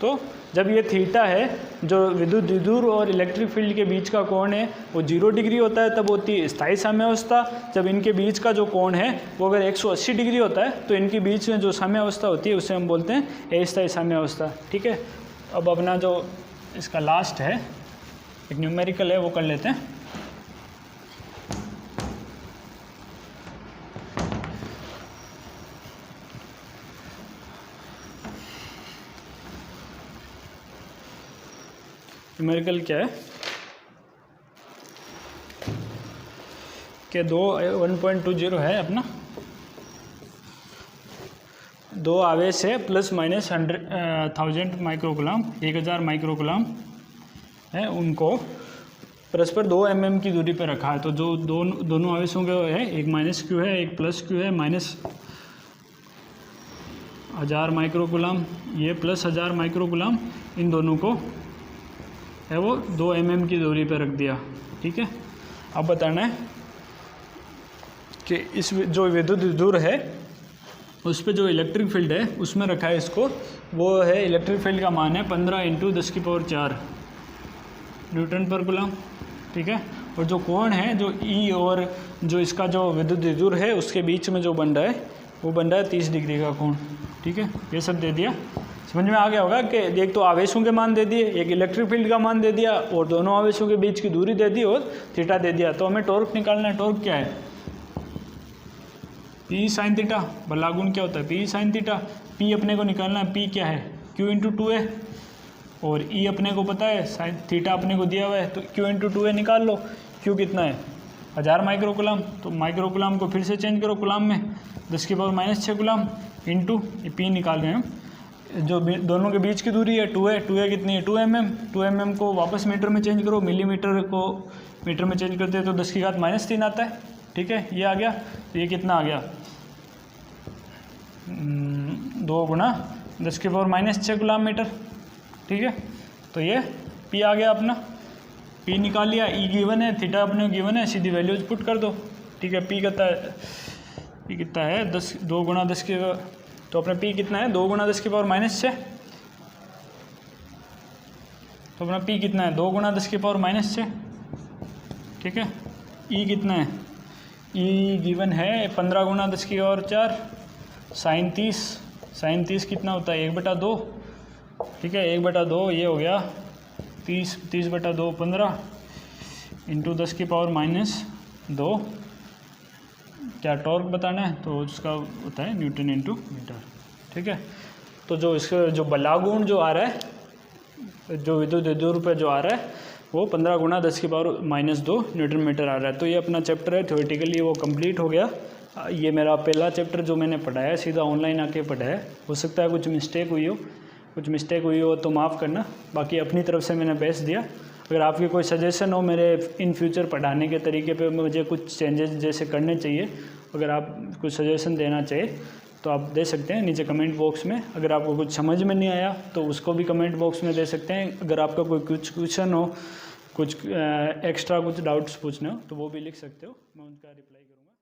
तो जब ये थीटा है, जो विद्युत द्विध्रुव और इलेक्ट्रिक फील्ड के बीच का कोण है वो 0 डिग्री होता है, तब होती है स्थायी साम्यावस्था। जब इनके बीच का जो कोण है वो अगर 180 डिग्री होता है, तो इनके बीच में जो साम्यावस्था होती है उसे हम बोलते हैं अस्थायी साम्यावस्था, ठीक है। अब अपना जो इसका लास्ट है एक न्यूमेरिकल है वो कर लेते हैं। न्यूमेरिकल क्या है, कि 1.20 है अपना, 2 आवेश है प्लस माइनस 1000 माइक्रोकुलाम, 1000 माइक्रोकुलाम है, उनको परस्पर 2 mm की दूरी पर रखा है। तो जो दोनों आवेशों के है, एक माइनस क्यू है, एक प्लस क्यू है, माइनस 1000 माइक्रोकुलाम, ये प्लस 1000 माइक्रोकुलाम, इन दोनों को है वो 2 mm की दूरी पर रख दिया। ठीक है, अब बताना है कि इस जो विद्युत दूर है उस पे जो इलेक्ट्रिक फील्ड है उसमें रखा है इसको, वो है इलेक्ट्रिक फील्ड का मान है 15 × 10⁴ न्यूटन पर कूलम। ठीक है, और जो कोण है जो ई और जो इसका जो विद्युत दूर है उसके बीच में जो बन रहा है वो बन रहा है 30 डिग्री का कोण। ठीक है, ये सब दे दिया, समझ में आ गया होगा कि एक तो आवेशों के मान दे दिए, एक इलेक्ट्रिक फील्ड का मान दे दिया और दोनों आवेशों के बीच की दूरी दे दी और थीटा दे दिया। तो हमें टॉर्क निकालना है। टॉर्क क्या है? P sine theta. बलागुण क्या होता है? P sine theta. पी अपने को निकालना है, पी क्या है? क्यू इंटू 2 है, और ई अपने को पता है, साइन थीटा अपने को दिया हुआ है, तो क्यू इंटू 2 है निकाल लो। क्यू कितना है? 1000 माइक्रोकुलाम। तो माइक्रोकुलाम को फिर से चेंज करो कुलाम में, 10⁻⁻6 कुलाम इंटू पी निकाल रहे हैं हम। जो दोनों के बीच की दूरी है 2 है, 2 है कितनी है? 2 mm। 2 mm को वापस मीटर में चेंज करो, मिलीमीटर को मीटर में चेंज करते हैं तो 10⁻³ आता है। ठीक है, ये आ गया। तो ये कितना आ गया? 2 × 10⁻⁻6 कुलाम मीटर। ठीक है, तो ये पी आ गया अपना, पी निकाल लिया। ई गिवन है, थीटा अपने गिवन है, सीधी वैल्यूज पुट कर दो। ठीक है, पी कितना है? पी कितना है? 2 × 10 के, तो अपना पी कितना है? 2 × 10⁻⁻6। तो अपना पी कितना है? 2 × 10⁻⁻6। ठीक है, ई कितना है? ई गिवन है 15 × 10⁴ साइन 30। साइन 30 कितना होता है? 1/2। ठीक है, 1/2 ये हो गया 30, 30/2 15 इंटू 10⁻⁻2। क्या टॉर्क बताना है? तो उसका होता है न्यूटन इंटू मीटर। ठीक है, तो जो इसका जो बलागुण जो आ रहा है, जो विद्युत दूर पे जो आ रहा है वो 15 × 10⁻⁻2 न्यूटन मीटर आ रहा है। तो ये अपना चैप्टर है, थ्योरेटिकली वो कंप्लीट हो गया। ये मेरा पहला चैप्टर जो मैंने पढ़ाया है, सीधा ऑनलाइन आके पढ़ाया है। हो सकता है कुछ मिस्टेक हुई हो तो माफ़ करना, बाकी अपनी तरफ से मैंने बेस्ट दिया। अगर आपके कोई सजेशन हो मेरे इन फ्यूचर पढ़ाने के तरीके पे, मुझे कुछ चेंजेस जैसे करने चाहिए, अगर आप कुछ सजेशन देना चाहिए तो आप दे सकते हैं नीचे कमेंट बॉक्स में। अगर आपको कुछ समझ में नहीं आया तो उसको भी कमेंट बॉक्स में दे सकते हैं। अगर आपका कोई कुछ क्वेश्चन हो, कुछ एक्स्ट्रा कुछ डाउट्स पूछने हो तो वो भी लिख सकते हो, मैं उनका रिप्लाई करूँगा।